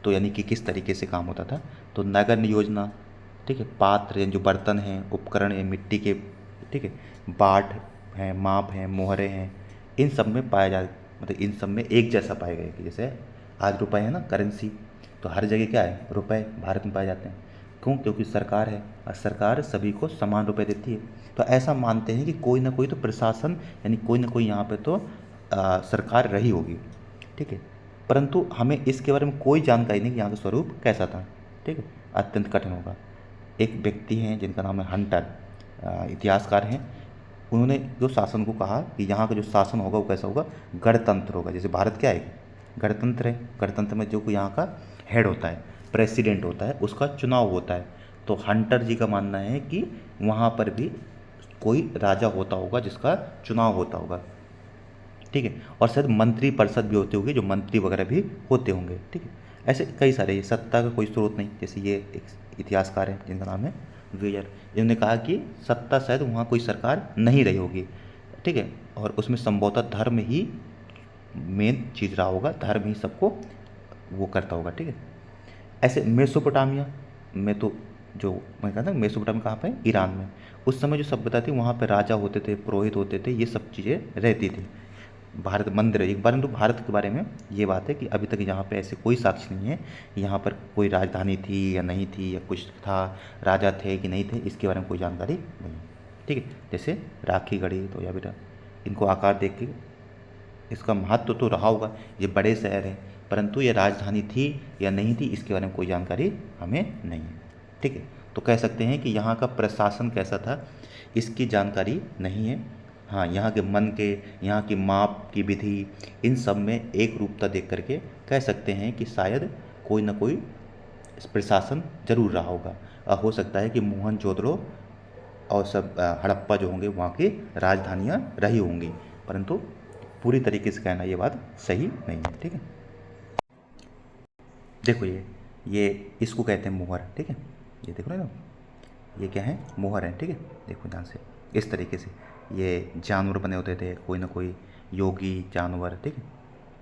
तो यानी कि किस तरीके से काम होता था, तो नगर योजना, ठीक है, पात्र हैं जो बर्तन हैं, उपकरण हैं मिट्टी के, ठीक है, बाट हैं, माप हैं, मोहरें हैं, इन सब में पाया जा, मतलब इन सब में एक जैसा पाए गए। कि जैसे आज रुपए है ना, करेंसी, तो हर जगह क्या है, रुपए भारत में पाए जाते हैं। क्यों, क्योंकि सरकार है और सरकार सभी को समान रुपए देती है। तो ऐसा मानते हैं कि कोई ना कोई तो प्रशासन, यानी कोई ना कोई यहाँ पे तो सरकार रही होगी, ठीक है। परंतु हमें इसके बारे में कोई जानकारी नहीं कि यहाँ का स्वरूप कैसा था, ठीक है, अत्यंत कठिन होगा। एक व्यक्ति हैं जिनका नाम है हंटर, इतिहासकार हैं, उन्होंने जो शासन को कहा कि यहाँ का जो शासन होगा वो कैसा होगा, गणतंत्र होगा। जैसे भारत क्या है, गणतंत्र है, गणतंत्र में जो कोई यहाँ का हेड होता है, प्रेसिडेंट होता है, उसका चुनाव होता है। तो हंटर जी का मानना है कि वहाँ पर भी कोई राजा होता होगा जिसका चुनाव होता होगा, ठीक है। और शायद मंत्री परिषद भी होते होंगे, जो मंत्री वगैरह भी होते होंगे, ठीक है। ऐसे कई सारे, सत्ता का कोई स्रोत नहीं, जैसे ये एक इतिहासकार है जिनका नाम है वेयर, इन्होंने कहा कि सत्ता शायद वहाँ कोई सरकार नहीं रही होगी, ठीक है। और उसमें संभवतः धर्म ही मेन चीज़ रहा होगा, धर्म ही सबको वो करता होगा, ठीक है। ऐसे मेसोपोटामिया में तो, जो मैं कहता हूँ मेसोपोटामिया कहाँ पे है? ईरान में। उस समय जो सभ्यता थी वहाँ पे राजा होते थे, पुरोहित होते थे, ये सब चीज़ें रहती थी। भारत मंदिर है एक बार, तो भारत के बारे में ये बात है कि अभी तक यहाँ पे ऐसे कोई साक्ष्य नहीं है यहाँ पर कोई राजधानी थी या नहीं थी, या कुछ था, राजा थे कि नहीं थे, इसके बारे में कोई जानकारी नहीं है। ठीक है, जैसे राखी गढ़ी तो, या फिर इनको आकार देख के इसका महत्व तो रहा होगा, ये बड़े शहर हैं, परंतु ये राजधानी थी या नहीं थी इसके बारे में कोई जानकारी हमें नहीं है। ठीक है, तो कह सकते हैं कि यहाँ का प्रशासन कैसा था इसकी जानकारी नहीं है। हाँ, यहाँ के मन के, यहाँ की माप की विधि, इन सब में एक रूपता देख करके कह सकते हैं कि शायद कोई ना कोई प्रशासन जरूर रहा होगा। हो सकता है कि मोहनजोदड़ो और सब हड़प्पा जो होंगे वहाँ की राजधानियाँ रही होंगी, परंतु पूरी तरीके से कहना ये बात सही नहीं है। ठीक है, देखो ये इसको कहते हैं मोहर। ठीक है, ये देखो ना, ये क्या है? मोहर है। ठीक है, देखो ध्यान से, इस तरीके से ये जानवर बने होते थे, कोई ना कोई योगी जानवर। ठीक है,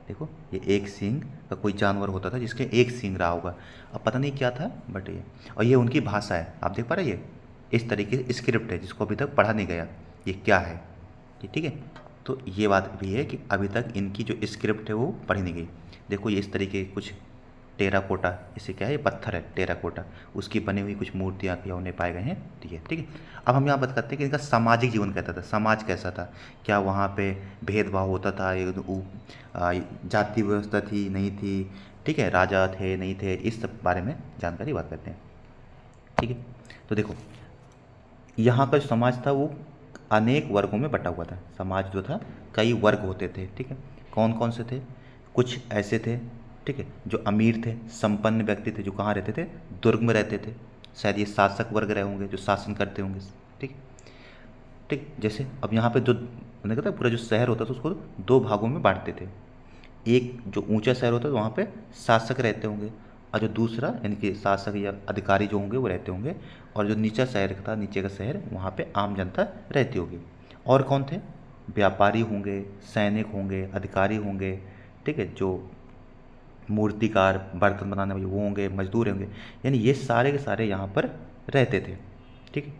देखो ये एक सींग का कोई जानवर होता था जिसके एक सींग रहा होगा, अब पता नहीं क्या था, बट ये, और ये उनकी भाषा है, आप देख पा रहे हैं, ये इस तरीके से स्क्रिप्ट है जिसको अभी तक पढ़ा नहीं गया, ये क्या है ये। ठीक है, तो ये बात भी है कि अभी तक इनकी जो स्क्रिप्ट है वो पढ़ी नहीं गई। देखो ये इस तरीके के कुछ टेराकोटा, इसे क्या है, ये पत्थर है टेराकोटा, उसकी बनी हुई कुछ मूर्तियाँ या उन्हें पाए गए हैं। ठीक है, ठीक है। अब हम यहाँ बात करते हैं कि इनका सामाजिक जीवन कैसा था, समाज कैसा था, क्या वहाँ पे भेदभाव होता था, जाति व्यवस्था थी नहीं थी, ठीक है, राजा थे नहीं थे, इस सब बारे में जानकारी बात करते हैं। ठीक है, तो देखो यहाँ का जो समाज था वो अनेक वर्गों में बटा हुआ था। समाज जो था कई वर्ग होते थे। ठीक है, कौन कौन से थे? कुछ ऐसे थे, ठीक है, जो अमीर थे, संपन्न व्यक्ति थे, जो कहाँ रहते थे? दुर्ग में रहते थे। शायद ये शासक वर्ग रहे होंगे जो शासन करते होंगे। ठीक, ठीक, जैसे अब यहाँ पे जो मैंने कहा था पूरा जो शहर होता था उसको दो भागों में बांटते थे। एक जो ऊंचा शहर होता है वहाँ पे शासक रहते होंगे, और जो दूसरा यानी कि शासक या अधिकारी जो होंगे वो रहते होंगे, और जो नीचा शहर था, नीचे का शहर, वहाँ पे आम जनता रहती होगी। और कौन थे? व्यापारी होंगे, सैनिक होंगे, अधिकारी होंगे, ठीक है, जो मूर्तिकार, बर्तन बनाने वाले वो होंगे, मजदूर होंगे, यानी ये सारे के सारे यहाँ पर रहते थे। ठीक है,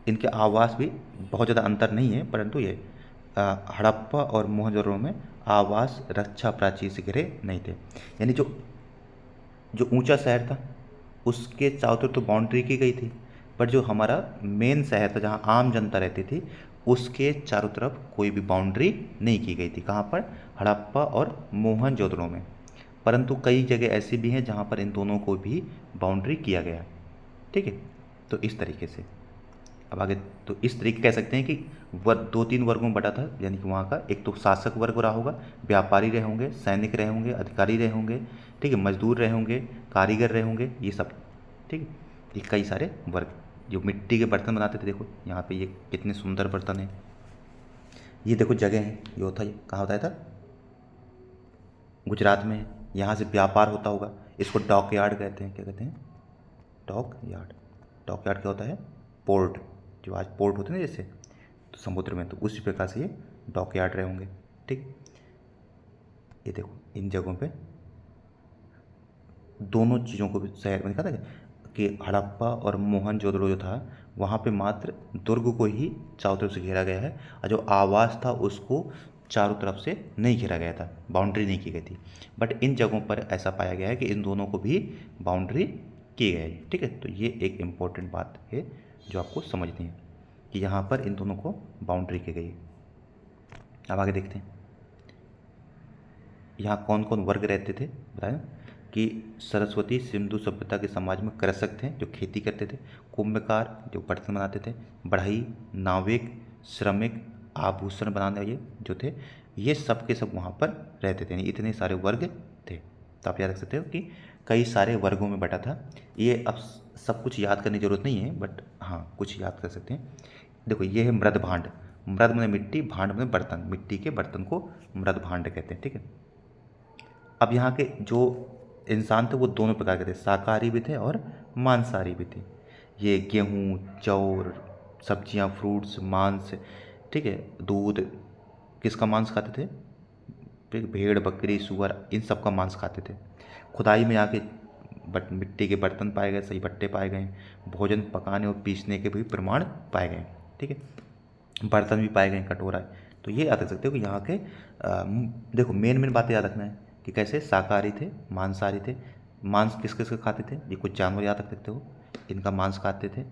इनके आवास भी बहुत ज़्यादा अंतर नहीं है, परंतु ये हड़प्पा और मोहनजोदड़ो में आवास रक्षा प्राचीर से घिरे नहीं थे। यानी जो जो ऊंचा शहर था उसके चारों तरफ तो बाउंड्री की गई थी, पर जो हमारा मेन शहर था जहाँ आम जनता रहती थी उसके चारों तरफ कोई भी बाउंड्री नहीं की गई थी। कहाँ पर? हड़प्पा और मोहनजोदड़ो में। परंतु कई जगह ऐसी भी हैं जहाँ पर इन दोनों को भी बाउंड्री किया गया। ठीक है, तो इस तरीके से अब आगे, तो इस तरीके कह सकते हैं कि वर्ग दो तीन वर्गों में बटा था। यानी कि वहाँ का एक तो शासक वर्ग रहा होगा, व्यापारी रहे होंगे, सैनिक रहे होंगे, अधिकारी रहे होंगे, ठीक है, मजदूर रहे होंगे, कारीगर रहे होंगे, ये सब। ठीक है, ये कई सारे वर्ग जो मिट्टी के बर्तन बनाते थे। देखो यहाँ पे ये कितने सुंदर बर्तन हैं। ये देखो जगह है, ये होता है, कहाँ होता है था? गुजरात में। यहाँ से व्यापार होता होगा, इसको डॉक यार्ड कहते हैं। क्या कहते हैं? Dock yard. डॉक यार्ड क्या होता है? पोर्ट, जो आज पोर्ट होते हैं ना जैसे, तो समुद्र में, तो उसी प्रकार से ये डॉक यार्ड रहे होंगे। ठीक, ये देखो इन जगहों पे दोनों चीज़ों को भी शहर में देखा था कि हड़प्पा और मोहनजोदड़ो जो था वहाँ पे मात्र दुर्ग को ही चारों तरफ से घेरा गया है, और जो आवास था उसको चारों तरफ से नहीं घेरा गया था, बाउंड्री नहीं की गई थी। बट इन जगहों पर ऐसा पाया गया है कि इन दोनों को भी बाउंड्री की गई है। ठीक है, तो ये एक इम्पोर्टेंट बात है जो आपको समझनी है कि यहाँ पर इन दोनों को बाउंड्री की गई है। अब आगे देखते हैं यहाँ कौन कौन वर्ग रहते थे। बताया कि सरस्वती सिंधु सभ्यता के समाज में कृषक थे जो खेती करते थे, कुंभकार जो बर्तन बनाते थे, बढ़ई, नाविक, श्रमिक, आभूषण बनाने वाले जो थे, ये सब के सब वहाँ पर रहते थे। इतने सारे वर्ग थे। तो आप याद रख सकते हो कि कई सारे वर्गों में बटा था। ये अब सब कुछ याद करने की जरूरत नहीं है, बट हाँ कुछ याद कर सकते हैं। देखो ये है मृद भांड। मृद में मिट्टी, भांड में बर्तन, मिट्टी के बर्तन को मृद भांड कहते हैं। ठीक है, अब यहाँ के जो इंसान थे वो दोनों प्रकार के थे, शाकाहारी भी थे और मांसाहारी भी थे। ये गेहूँ, चाउर, सब्जियाँ, फ्रूट्स, मांस, ठीक है, दूध, किसका मांस खाते थे? भेड़, बकरी, सुअर, इन सब का मांस खाते थे। खुदाई में आके बट मिट्टी के बर्तन पाए गए, सही बट्टे पाए गए, भोजन पकाने और पीसने के भी प्रमाण पाए गए। ठीक है, बर्तन भी पाए गए, कटोरा। तो ये याद रख सकते हो कि यहाँ के देखो मेन मेन बातें याद रखना है कि कैसे शाकाहारी थे, मांसाहारी थे। मांस किस किस का खाते थे, ये कुछ जानवर याद रख सकते हो, इनका मांस खाते थे।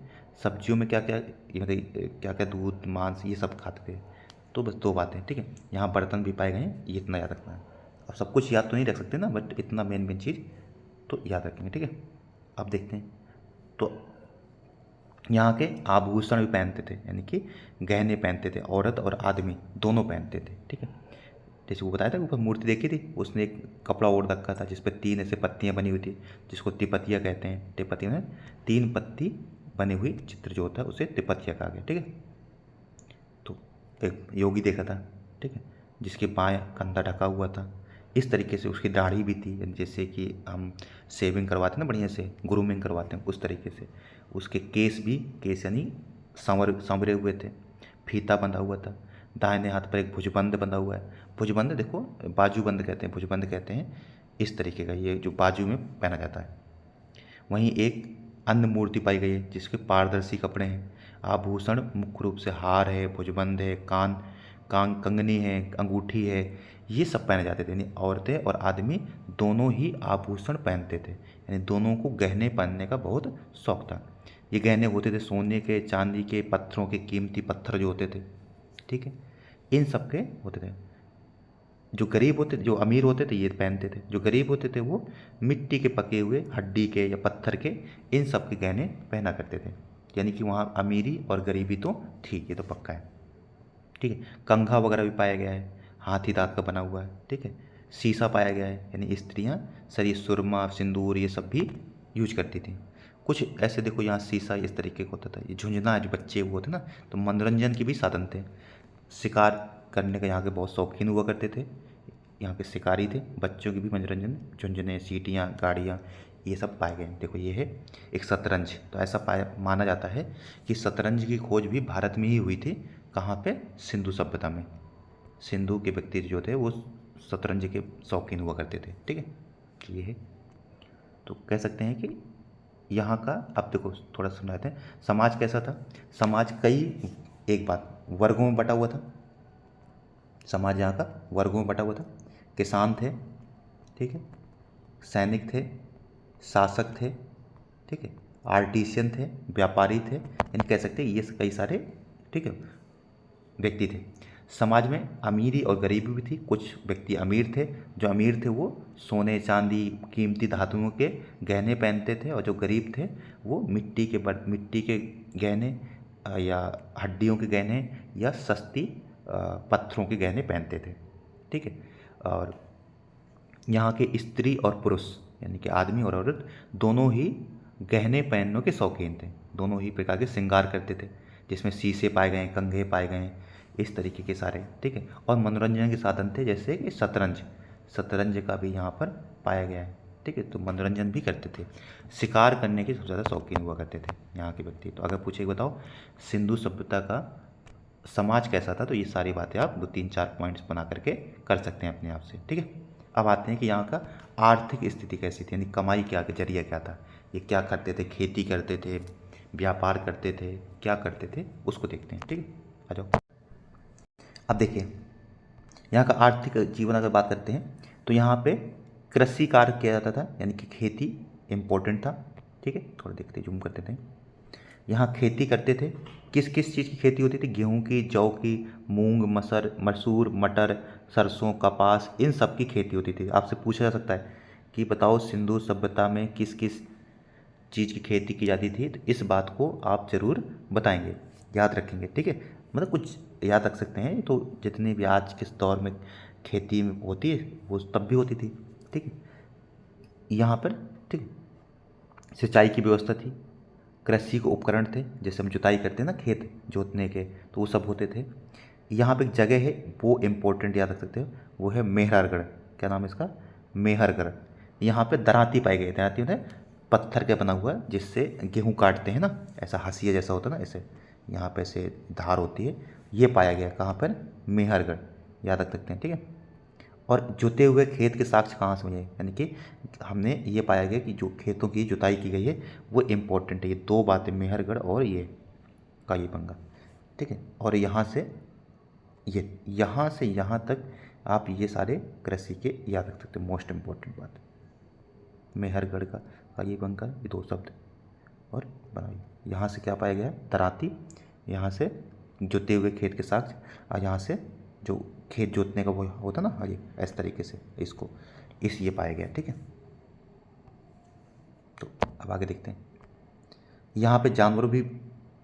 सब्जियों में क्या क्या, क्या क्या दूध मांस ये सब खाते थे। तो बस दो बातें, ठीक है। यहाँ बर्तन भी पाए गए हैं, ये इतना याद रखना है। अब सब कुछ याद तो नहीं रख सकते ना, बट इतना मेन मेन चीज़ तो याद रखेंगे, ठीक है। अब देखते हैं, तो यहाँ के आभूषण भी पहनते थे, यानी कि गहने पहनते थे, औरत और आदमी दोनों पहनते थे, ठीक है। जैसे वो बताया था, ऊपर मूर्ति देखी थी, उसने एक कपड़ा ओढ़ रखा था जिस पर 3 ऐसे पत्तियाँ बनी हुई थी, जिसको तिपतिया कहते हैं। तिपतिया में 3 पत्ती बनी हुई चित्र जो होता है उसे तिपतिया कहा गया, ठीक है। तो एक योगी देखा था, ठीक है, जिसके बाएं कंधा ढका हुआ था। इस तरीके से उसकी दाढ़ी भी थी, जैसे कि हम शेविंग करवाते हैं ना, बढ़िया से ग्रूमिंग करवाते हैं, उस तरीके से। उसके केस भी, केस यानी संवरे हुए थे। फीता बंधा हुआ था। दाहिने हाथ पर एक भुजबंद बंधा हुआ है। भुजबंद देखो, बाजूबंद कहते हैं, भुजबंद कहते हैं इस तरीके का, ये जो बाजू में पहना जाता है। वहीं एक अन्य मूर्ति पाई गई है जिसके पारदर्शी कपड़े हैं। आभूषण मुख्य रूप से हार है, भुजबंद है, कंगनी है, अंगूठी है, ये सब पहने जाते थे। यानी औरतें और आदमी दोनों ही आभूषण पहनते थे, यानी दोनों को गहने पहनने का बहुत शौक था। ये गहने होते थे सोने के, चांदी के, पत्थरों के, कीमती पत्थर जो होते थे, ठीक है, इन सब के होते थे। जो गरीब होते, जो अमीर होते थे ये पहनते थे, जो गरीब होते थे वो मिट्टी के पके हुए, हड्डी के या पत्थर के, इन सब के गहने पहना करते थे। यानी कि वहाँ अमीरी और गरीबी तो थी, ये तो पक्का है, ठीक है। कंघा वगैरह भी पाया गया है, हाथी दांत का बना हुआ है, ठीक है। शीशा पाया गया है, यानी स्त्रियाँ शरीर सुरमा, सिंदूर ये सब भी यूज करती थी। कुछ ऐसे देखो यहाँ शीशा इस तरीके का होता था। ये झुंझुना जो बच्चे वो थे ना, तो मनोरंजन के भी साधन थे। शिकार करने का यहाँ के बहुत शौकीन हुआ करते थे, यहाँ के शिकारी थे। बच्चों की भी मनोरंजन, झुंझुने, सीटियाँ, गाड़ियाँ, ये सब पाए गए। देखो ये है एक शतरंज। तो ऐसा पाया माना जाता है कि शतरंज की खोज भी भारत में ही हुई थी। कहाँ पे? सिंधु सभ्यता में। सिंधु के व्यक्ति जो थे वो शतरंज के शौकीन हुआ करते थे, ठीक है। तो ये है, तो कह सकते हैं कि यहाँ का, अब देखो थोड़ा समझाते हैं समाज कैसा था। समाज कई, एक बात, वर्गों में बटा हुआ था। समाज यहाँ का वर्गों में बटा हुआ था। किसान थे, ठीक है, सैनिक थे, शासक थे, ठीक है, आर्टिशियन थे, व्यापारी थे, यानी कह सकते हैं ये कई सारे, ठीक है, व्यक्ति थे। समाज में अमीरी और गरीबी भी थी। कुछ व्यक्ति अमीर थे, जो अमीर थे वो सोने चांदी कीमती धातुओं के गहने पहनते थे, और जो गरीब थे वो मिट्टी के गहने या हड्डियों के गहने या सस्ती पत्थरों के गहने पहनते थे, ठीक है। और यहाँ के स्त्री और पुरुष, यानी कि आदमी और औरत, दोनों ही गहने पहनने के शौकीन थे। दोनों ही प्रकार के श्रृंगार करते थे, जिसमें शीशे पाए गए, कंघे पाए गए, इस तरीके के सारे, ठीक है। और मनोरंजन के साधन थे, जैसे कि शतरंज, शतरंज का भी यहाँ पर पाया गया है, ठीक है। तो मनोरंजन भी करते थे। शिकार करने के सबसे ज़्यादा शौकीन हुआ करते थे यहाँ के व्यक्ति। तो अगर पूछे बताओ सिंधु सभ्यता का समाज कैसा था, तो ये सारी बातें आप 2-3-4 पॉइंट्स बना करके कर सकते हैं अपने आप से, ठीक है। अब आते हैं कि यहाँ का आर्थिक स्थिति कैसी थी, यानी कमाई क्या के जरिया क्या था, ये क्या करते थे, खेती करते थे, व्यापार करते थे, क्या करते थे, उसको देखते हैं, ठीक है। आ जाओ। अब देखिए यहाँ का आर्थिक जीवन अगर बात करते हैं तो यहाँ पे कृषि कार्य किया जाता था, यानी कि खेती इम्पोर्टेंट था, ठीक है। थोड़ा देखते जूम करते थे। यहाँ खेती करते थे। किस किस चीज़ की खेती होती थी? गेहूँ की, जौ की, मूंग, मसूर, मटर, सरसों, कपास, इन सब की खेती होती थी। आपसे पूछा जा सकता है कि बताओ सिंधु सभ्यता में किस किस चीज़ की खेती की जाती थी, तो इस बात को आप ज़रूर बताएंगे, याद रखेंगे, ठीक है। मतलब कुछ याद रख सकते हैं, तो जितने भी आज किस दौर में खेती होती है वो तब भी होती थी, ठीक है। यहाँ पर, ठीक है, सिंचाई की व्यवस्था थी। कृषि के उपकरण थे, जैसे हम जुताई करते हैं ना खेत जोतने के, तो वो सब होते थे। यहाँ पे एक जगह है, वो इम्पोर्टेंट याद रख सकते हो, वो है मेहरगढ़। क्या नाम है इसका? मेहरगढ़। यहाँ पे दरांती पाई गई। दरांती मतलब पत्थर का बना हुआ है, जिससे गेहूँ काटते हैं ना, ऐसा हंसिया जैसा होता है ना, ऐसे यहाँ पे ऐसे धार होती है, ये पाया गया कहाँ पर? मेहरगढ़, याद रख सकते हैं, ठीक है। और जुते हुए खेत के साक्ष्य कहाँ से मिले, यानी कि हमने ये पाया गया कि जो खेतों की जुताई की गई है वो इम्पोर्टेंट है। ये दो बातें, मेहरगढ़ और ये कालीबंगा, ठीक है। और यहाँ से यहाँ तक आप ये सारे कृषि के याद रख सकते हो, मोस्ट इम्पोर्टेंट बात। मेहरगढ़ का कालीबंगा, ये दो शब्द और बनाई। यहाँ से क्या पाया गया है, तराती, यहाँ से जुते हुए खेत के साक्ष्य, और यहाँ से जो खेत जोतने का वो होता ना, ये इस तरीके से इसको ये पाया गया, ठीक है। तो अब आगे देखते हैं। यहाँ पे जानवर भी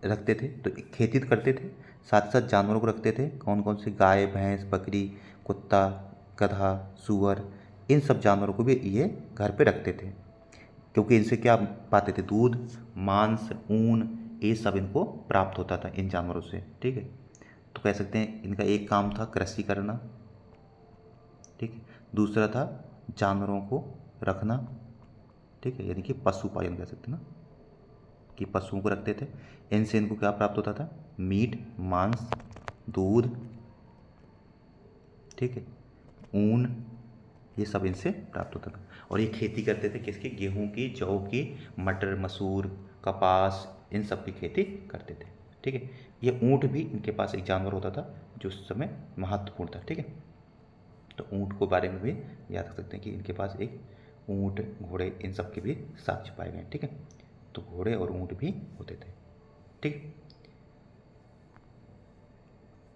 रखते थे, तो खेती तो करते थे, साथ साथ जानवरों को रखते थे। कौन कौन से, गाय, भैंस, बकरी, कुत्ता, गधा, सूअर, इन सब जानवरों को भी ये घर पे रखते थे, क्योंकि इनसे क्या पाते थे, दूध, मांस, ऊन, ये सब इनको प्राप्त होता था इन जानवरों से, ठीक है। तो कह सकते हैं इनका एक काम था कृषि करना, ठीक है। दूसरा था जानवरों को रखना, ठीक है, यानी कि पशुपालन कह सकते हैं ना, कि पशुओं को रखते थे। इनसे इनको क्या प्राप्त होता था, मीट, मांस, दूध, ठीक है, ऊन, ये सब इनसे प्राप्त होता था। और ये खेती करते थे किसकी, गेहूं की, जौ की, मटर, मसूर, कपास, इन सब की खेती करते थे, ठीक है। ये ऊँट भी इनके पास एक जानवर होता था जो उस समय महत्वपूर्ण था, ठीक है। तो ऊँट को बारे में भी याद रख सकते हैं कि इनके पास एक ऊँट, घोड़े, इन सब के भी साक्ष्य पाए गए, ठीक है। तो घोड़े और ऊँट भी होते थे, ठीक।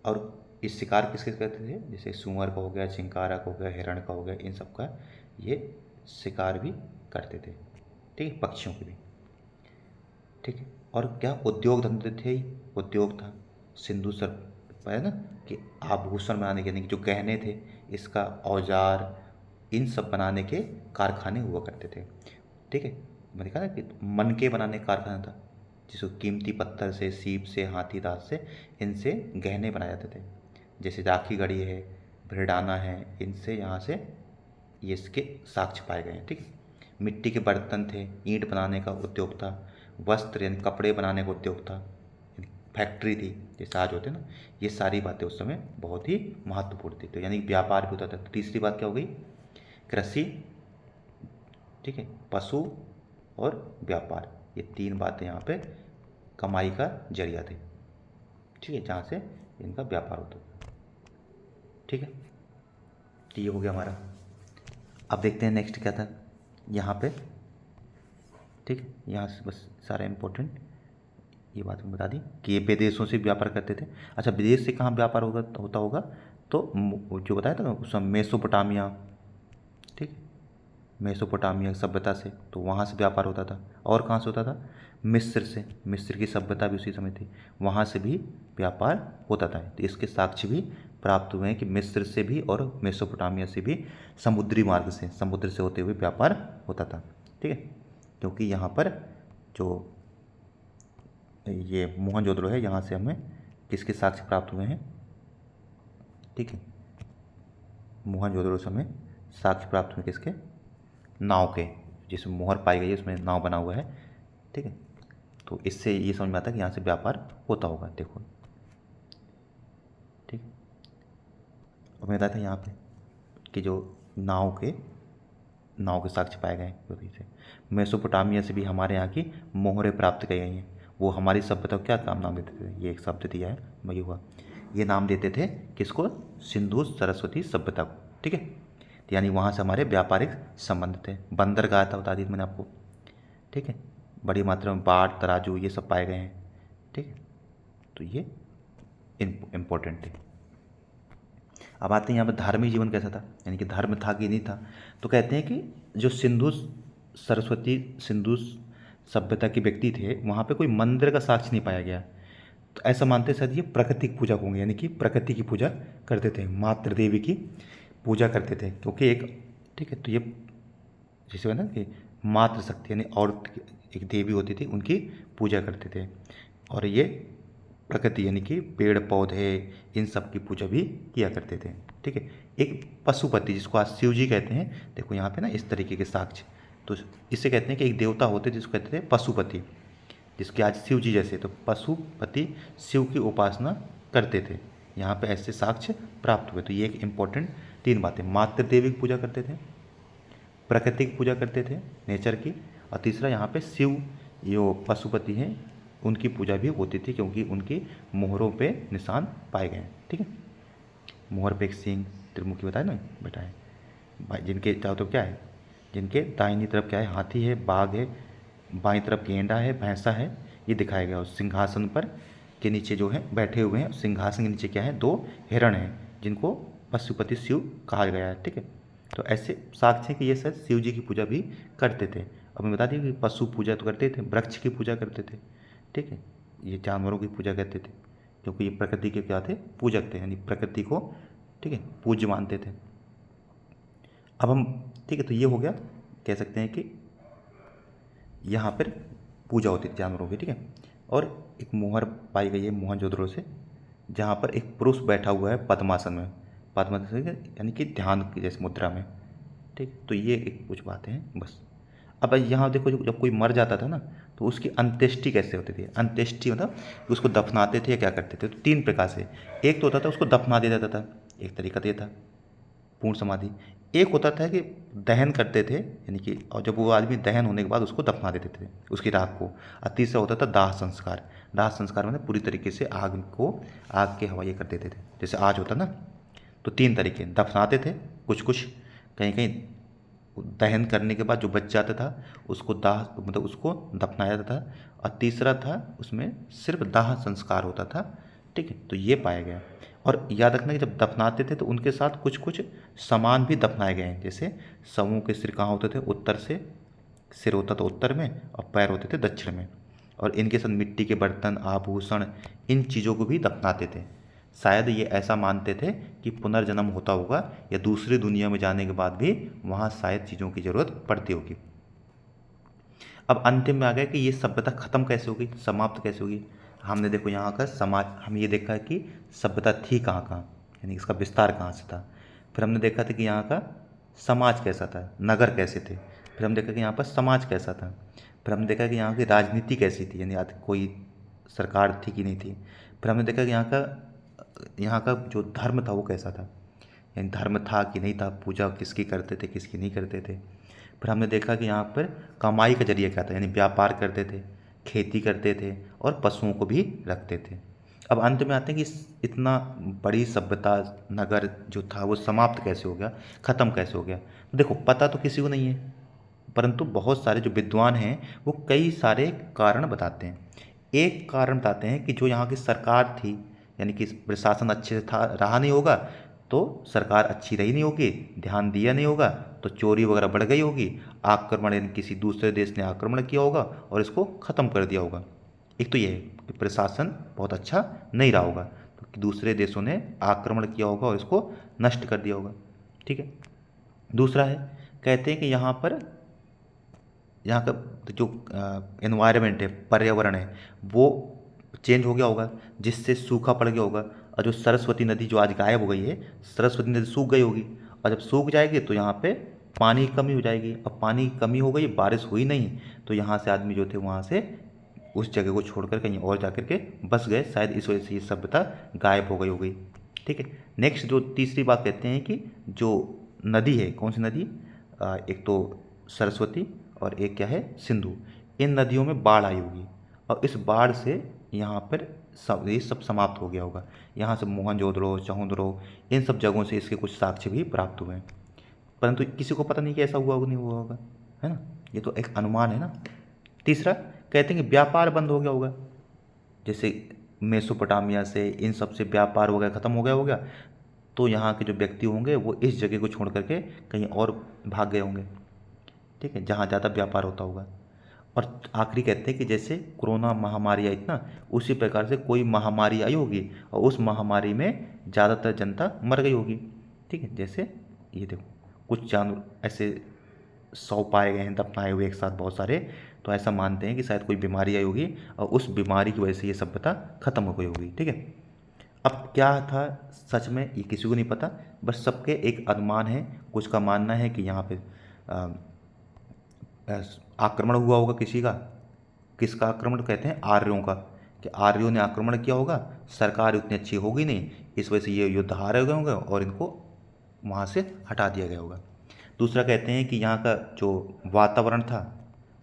और इस शिकार किसके करते थे, जैसे सूअर का हो गया, चिंकारा का हो गया, हिरण का हो गया, इन सब का ये शिकार भी करते थे, ठीक है, पक्षियों के भी, ठीक है। और क्या उद्योग धंधे थे ही, उद्योग था, सिंधु सर है ना, कि आभूषण बनाने के, यानी कि जो गहने थे, इसका औजार, इन सब बनाने के कारखाने हुआ करते थे, ठीक है। मैंने कहा ना कि मनके बनाने का कारखाना था, जिसको कीमती पत्थर से, सीप से, हाथी दांत से, इनसे गहने बनाए जाते थे। जैसे राखी गढ़ी है, भिड़ाना है, इनसे यहाँ से ये इसके साक्ष्य पाए गए हैं, ठीक है। मिट्टी के बर्तन थे, ईंट बनाने का उद्योग था, वस्त्र यानी कपड़े बनाने का उद्योग था, फैक्ट्री थी जैसे आज होते हैं ना, ये सारी बातें उस समय बहुत ही महत्वपूर्ण थी। तो यानी व्यापार भी होता था। तो तीसरी बात क्या हो गई, कृषि, ठीक है, पशु और व्यापार, ये तीन बातें यहाँ पे कमाई का जरिया थे, ठीक है, जहाँ से इनका व्यापार होता था, ठीक है। तो ये हो गया हमारा। अब देखते हैं नेक्स्ट क्या था यहाँ पे, ठीक है। यहाँ से बस सारा इम्पोर्टेंट ये बात मैं बता दी कि ये विदेशों से व्यापार करते थे। अच्छा, विदेश से कहाँ व्यापार होता होगा, तो जो बताया था ना उस समय मेसोपोटामिया, ठीक, मेसोपोटामिया सभ्यता से, तो वहाँ से व्यापार होता था। और कहाँ से होता था, मिस्र से, मिस्र की सभ्यता भी उसी समय थी, वहाँ से भी व्यापार होता था। तो इसके साक्ष्य भी प्राप्त हुए हैं कि मिस्र से भी और मेसोपोटामिया से भी समुद्री मार्ग से, समुद्र से होते हुए व्यापार होता था, ठीक है। क्योंकि यहाँ पर जो ये मोहनजोदड़ो है, यहाँ से हमें किसके साक्ष्य प्राप्त हुए हैं, ठीक है, मोहनजोदड़ो से हमें साक्ष्य प्राप्त हुए किसके, नाव के, जिसमें मोहर पाई गई है उसमें नाव बना हुआ है, ठीक है। तो इससे ये समझ में आता है कि यहाँ से व्यापार होता होगा, देखो, ठीक। और मैं बताया था यहाँ पे कि जो नाव के साक्ष्य पाए गए उसी से। मेसोपोटामिया से भी हमारे यहाँ की मोहरें प्राप्त की गई हैं। वो हमारी सभ्यता को क्या नाम देते थे, ये एक शब्द दिया है, वही हुआ, ये नाम देते थे किसको, सिंधु सरस्वती सभ्यता को, ठीक है। तो यानी वहाँ से हमारे व्यापारिक संबंध थे। बंदरगाह था, बता दी मैंने आपको, ठीक है। बड़ी मात्रा में बाट, तराजू, ये सब पाए गए हैं, ठीक है। तो ये इम्पोर्टेंट थे। अब आते हैं यहाँ पर धार्मिक जीवन कैसा था, यानी कि धर्म था कि नहीं था। तो कहते हैं कि जो सिंधु सभ्यता के व्यक्ति थे, वहाँ पे कोई मंदिर का साक्ष्य नहीं पाया गया। तो ऐसा मानते शायद ये प्रकृति की पूजा होंगे, यानी कि प्रकृति की पूजा करते थे, मातृ देवी की पूजा करते थे, क्योंकि एक, ठीक है, तो ये जैसे ना कि मातृशक्ति यानी औरत एक देवी होती थी, उनकी पूजा करते थे। और ये प्रकृति यानी कि पेड़ पौधे, इन सब की पूजा भी किया करते थे, ठीक है। एक पशुपति जिसको आज शिव जी कहते हैं, देखो यहाँ पे ना इस तरीके के साक्ष्य, तो इसे कहते हैं कि एक देवता होते जिसको कहते थे पशुपति, जिसके आज शिव जी जैसे, तो पशुपति शिव की उपासना करते थे। यहाँ पे ऐसे साक्ष्य प्राप्त हुए, तो ये एक इम्पोर्टेंट तीन बातें, मातृ देवी की पूजा करते थे, प्रकृति की पूजा करते थे, नेचर की, और तीसरा यहाँ पे शिव जो पशुपति हैं उनकी पूजा भी होती थी, क्योंकि उनकी मोहरों पे निशान पाए गए हैं। ठीक है, मोहर पे एक सींग त्रिमुखी बताया ना बेटा है भाई, जिनके चारों तरफ क्या है, जिनके दाहिनी तरफ क्या है, हाथी है, बाघ है, बाईं तरफ गेंडा है, भैंसा है, ये दिखाया गया। उस सिंहासन पर के नीचे जो है बैठे हुए हैं, सिंहासन के नीचे क्या है, दो हिरण हैं, जिनको पशुपति शिव कहा गया है। ठीक है, तो ऐसे साक्ष्य है कि ये शायद शिव जी की पूजा भी करते थे। अब मैं बता दी कि पशु पूजा तो करते थे, वृक्ष की पूजा करते थे। ठीक है, ये जानवरों की पूजा करते थे, क्योंकि ये प्रकृति के क्या थे, पूजक थे, यानी प्रकृति को ठीक है पूज्य मानते थे। अब हम ठीक है, तो ये हो गया, कह सकते हैं कि यहाँ पर पूजा होती थी जानवरों की। ठीक है, और एक मोहर पाई गई है मोहनजोदड़ो से, जहाँ पर एक पुरुष बैठा हुआ है पद्मासन में, पद्मासन यानी कि ध्यान की जैसे मुद्रा में। ठीक, तो ये एक कुछ बातें हैं बस। अब यहाँ देखो, जब कोई मर जाता था ना, तो उसकी अंत्येष्टि कैसे होती थी। अंत्येष्टि मतलब कि उसको दफनाते थे या क्या करते थे, तो तीन प्रकार से। एक तो होता था उसको दफना दिया जाता था, एक तरीका तो ये था पूर्ण समाधि। एक होता था कि दहन करते थे, यानी कि और जब वो आदमी दहन होने के बाद उसको दफना देते थे उसकी राख को। और तीसरा होता था दाह संस्कार। दाह संस्कार मतलब पूरी तरीके से आग के हवाले कर देते थे, जैसे आज होता ना। तो तीन तरीके, दफनाते थे कुछ कुछ, कहीं कहीं दहन करने के बाद जो बच जाता था उसको दाह मतलब उसको दफनाया जाता था, और तीसरा था उसमें सिर्फ दाह संस्कार होता था। ठीक है, तो ये पाया गया। और याद रखना कि जब दफनाते थे तो उनके साथ कुछ कुछ सामान भी दफनाए गए हैं, जैसे समूह के सिर कहाँ होते थे, उत्तर से, सिर होता था उत्तर में और पैर होते थे दक्षिण में, और इनके साथ मिट्टी के बर्तन, आभूषण, इन चीज़ों को भी दफनाते थे। शायद ये ऐसा मानते थे कि पुनर्जन्म होता होगा, या दूसरी दुनिया में जाने के बाद भी वहाँ शायद चीज़ों की ज़रूरत पड़ती होगी। अब अंतिम में आ गया कि ये सभ्यता खत्म कैसे होगी, समाप्त कैसे होगी। हमने देखो यहाँ का समाज, हम ये देखा कि सभ्यता थी कहाँ कहाँ, यानी इसका विस्तार कहाँ से था। फिर हमने देखा था कि यहाँ का समाज कैसा था, नगर कैसे थे। फिर हम देखा कि यहाँ पर समाज कैसा था। फिर हमने देखा कि यहाँ की राजनीति कैसी थी, यानी कोई सरकार थी कि नहीं थी। फिर हमने देखा कि यहाँ का जो धर्म था वो कैसा था, यानी धर्म था कि नहीं था, पूजा किसकी करते थे किसकी नहीं करते थे। फिर हमने देखा कि यहाँ पर कमाई का जरिया क्या था, यानी व्यापार करते थे, खेती करते थे, और पशुओं को भी रखते थे। अब अंत में आते हैं कि इतना बड़ी सभ्यता नगर जो था वो समाप्त कैसे हो गया, ख़त्म कैसे हो गया। तो देखो पता तो किसी को नहीं है, परंतु बहुत सारे जो विद्वान हैं वो कई सारे कारण बताते हैं। एक कारण बताते हैं कि जो यहाँ की सरकार थी, यानी कि प्रशासन अच्छे से था रहा नहीं होगा, तो सरकार अच्छी रही नहीं होगी, ध्यान दिया नहीं होगा, तो चोरी वगैरह बढ़ गई होगी, आक्रमण यानी किसी दूसरे देश ने आक्रमण किया होगा और इसको ख़त्म कर दिया होगा। एक तो ये है कि प्रशासन बहुत अच्छा नहीं रहा होगा, तो दूसरे देशों ने आक्रमण किया होगा और इसको नष्ट कर दिया होगा। ठीक है, दूसरा है, कहते हैं कि यहाँ का जो एनवायरनमेंट है, पर्यावरण है, वो चेंज हो गया होगा, जिससे सूखा पड़ गया होगा। और जो सरस्वती नदी जो आज गायब हो गई है, सरस्वती नदी सूख गई होगी, और जब सूख जाएगी तो यहाँ पे पानी की कमी हो जाएगी। अब पानी की कमी हो गई, बारिश हुई नहीं, तो यहाँ से आदमी जो थे वहाँ से उस जगह को छोड़कर कहीं और जा के बस गए, शायद इस वजह से ये सभ्यता गायब हो गई। ठीक है, नेक्स्ट जो तीसरी बात कहते हैं कि जो नदी है, कौन सी नदी, एक तो सरस्वती और एक क्या है, सिंधु। इन नदियों में बाढ़ आई होगी, और इस बाढ़ से यहाँ पर ये सब समाप्त हो गया होगा। यहाँ से मोहनजोदड़ो, चहुंदड़ो, इन सब जगहों से इसके कुछ साक्ष्य भी प्राप्त हुए हैं, परंतु किसी को पता नहीं कि ऐसा हुआ होगा नहीं हुआ होगा, है ना। ये तो एक अनुमान है ना। तीसरा कहते हैं कि व्यापार बंद हो गया होगा, जैसे मेसोपोटामिया से इन सब से व्यापार हो गया, ख़त्म हो गया, तो यहाँ के जो व्यक्ति होंगे वो इस जगह को छोड़ करके कहीं और भाग गए होंगे। ठीक है, जहाँ ज़्यादा व्यापार होता होगा। और आखिरी कहते हैं कि जैसे कोरोना महामारी आई ना, उसी प्रकार से कोई महामारी आई होगी और उस महामारी में ज़्यादातर जनता मर गई होगी। ठीक है, जैसे ये देखो कुछ जानवर ऐसे 100 पाए गए हैं दफनाए हुए एक साथ बहुत सारे, तो ऐसा मानते हैं कि शायद कोई बीमारी आई होगी और उस बीमारी की वजह से ये सभ्यता खत्म हो गई होगी। ठीक है, अब क्या था सच में ये किसी को नहीं पता, बस सबके एक अनुमान है। कुछ का मानना है कि यहाँ पे आक्रमण हुआ होगा किसी का। किसका आक्रमण कहते हैं, आर्यों का, कि आर्यों ने आक्रमण किया होगा, सरकार उतनी अच्छी होगी नहीं, इस वजह से ये युद्ध हारे गए होंगे और इनको वहाँ से हटा दिया गया होगा। दूसरा कहते हैं कि यहाँ का जो वातावरण था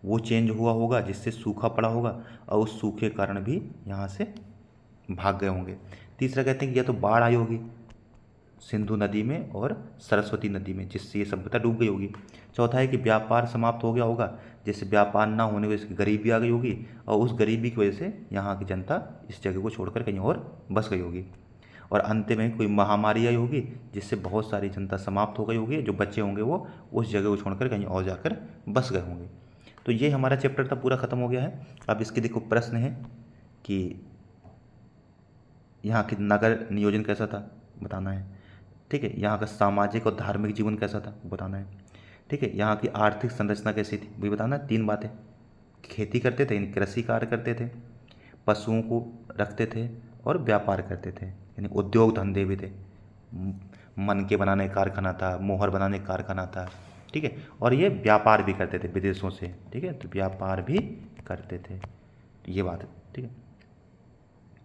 वो चेंज हुआ होगा, जिससे सूखा पड़ा होगा और उस सूखे कारण भी यहाँ से भाग गए होंगे। तीसरा कहते हैं कि या तो बाढ़ आई होगी सिंधु नदी में और सरस्वती नदी में, जिससे ये सभ्यता डूब गई होगी। चौथा है कि व्यापार समाप्त हो गया होगा, जैसे व्यापार ना होने की वजह से गरीबी आ गई होगी और उस गरीबी की वजह से यहाँ की जनता इस जगह को छोड़कर कहीं और बस गई होगी। और अंत में कोई महामारी आई होगी जिससे बहुत सारी जनता समाप्त हो गई होगी, जो बच्चे होंगे वो उस जगह को छोड़कर कहीं और जाकर बस गए होंगे। तो ये हमारा चैप्टर था, पूरा ख़त्म हो गया है। अब इसके देखो प्रश्न है कि यहाँ की नगर नियोजन कैसा था, बताना है। ठीक है, यहाँ का सामाजिक और धार्मिक जीवन कैसा था, बताना है। ठीक है, यहाँ की आर्थिक संरचना कैसी थी, भी बताना है। 3 बातें, खेती करते थे यानी कृषि कार्य करते थे, पशुओं को रखते थे और व्यापार करते थे यानी उद्योग धंधे भी थे। मन के बनाने का कारखाना था, मोहर बनाने का कारखाना था। ठीक है, और ये व्यापार भी करते थे विदेशों से। ठीक है, तो व्यापार भी करते थे, ये बात है। ठीक है,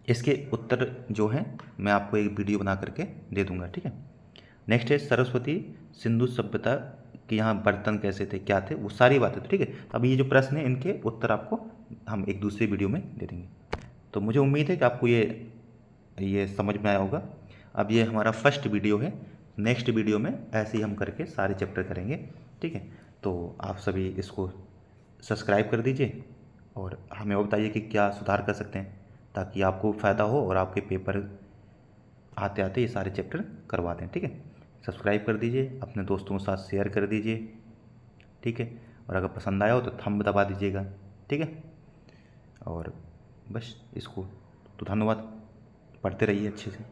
इसके उत्तर जो हैं मैं आपको एक वीडियो बना करके दे दूंगा। ठीक है, नेक्स्ट है सरस्वती सिंधु सभ्यता के यहाँ बर्तन कैसे थे, क्या थे, वो सारी बातें। ठीक है, अब ये जो प्रश्न है इनके उत्तर आपको हम एक दूसरे वीडियो में दे देंगे। तो मुझे उम्मीद है कि आपको ये समझ में आया होगा। अब ये हमारा फर्स्ट वीडियो है, नेक्स्ट वीडियो में ऐसे ही हम करके सारे चैप्टर करेंगे। ठीक है, तो आप सभी इसको सब्सक्राइब कर दीजिए और हमें और बताइए कि क्या सुधार कर सकते हैं, ताकि आपको फ़ायदा हो और आपके पेपर आते आते ये सारे चैप्टर करवा दें। ठीक है, सब्सक्राइब कर दीजिए, अपने दोस्तों के साथ शेयर कर दीजिए। ठीक है, और अगर पसंद आया हो तो थंब दबा दीजिएगा। ठीक है, और बस इसको तो धन्यवाद, पढ़ते रहिए अच्छे से।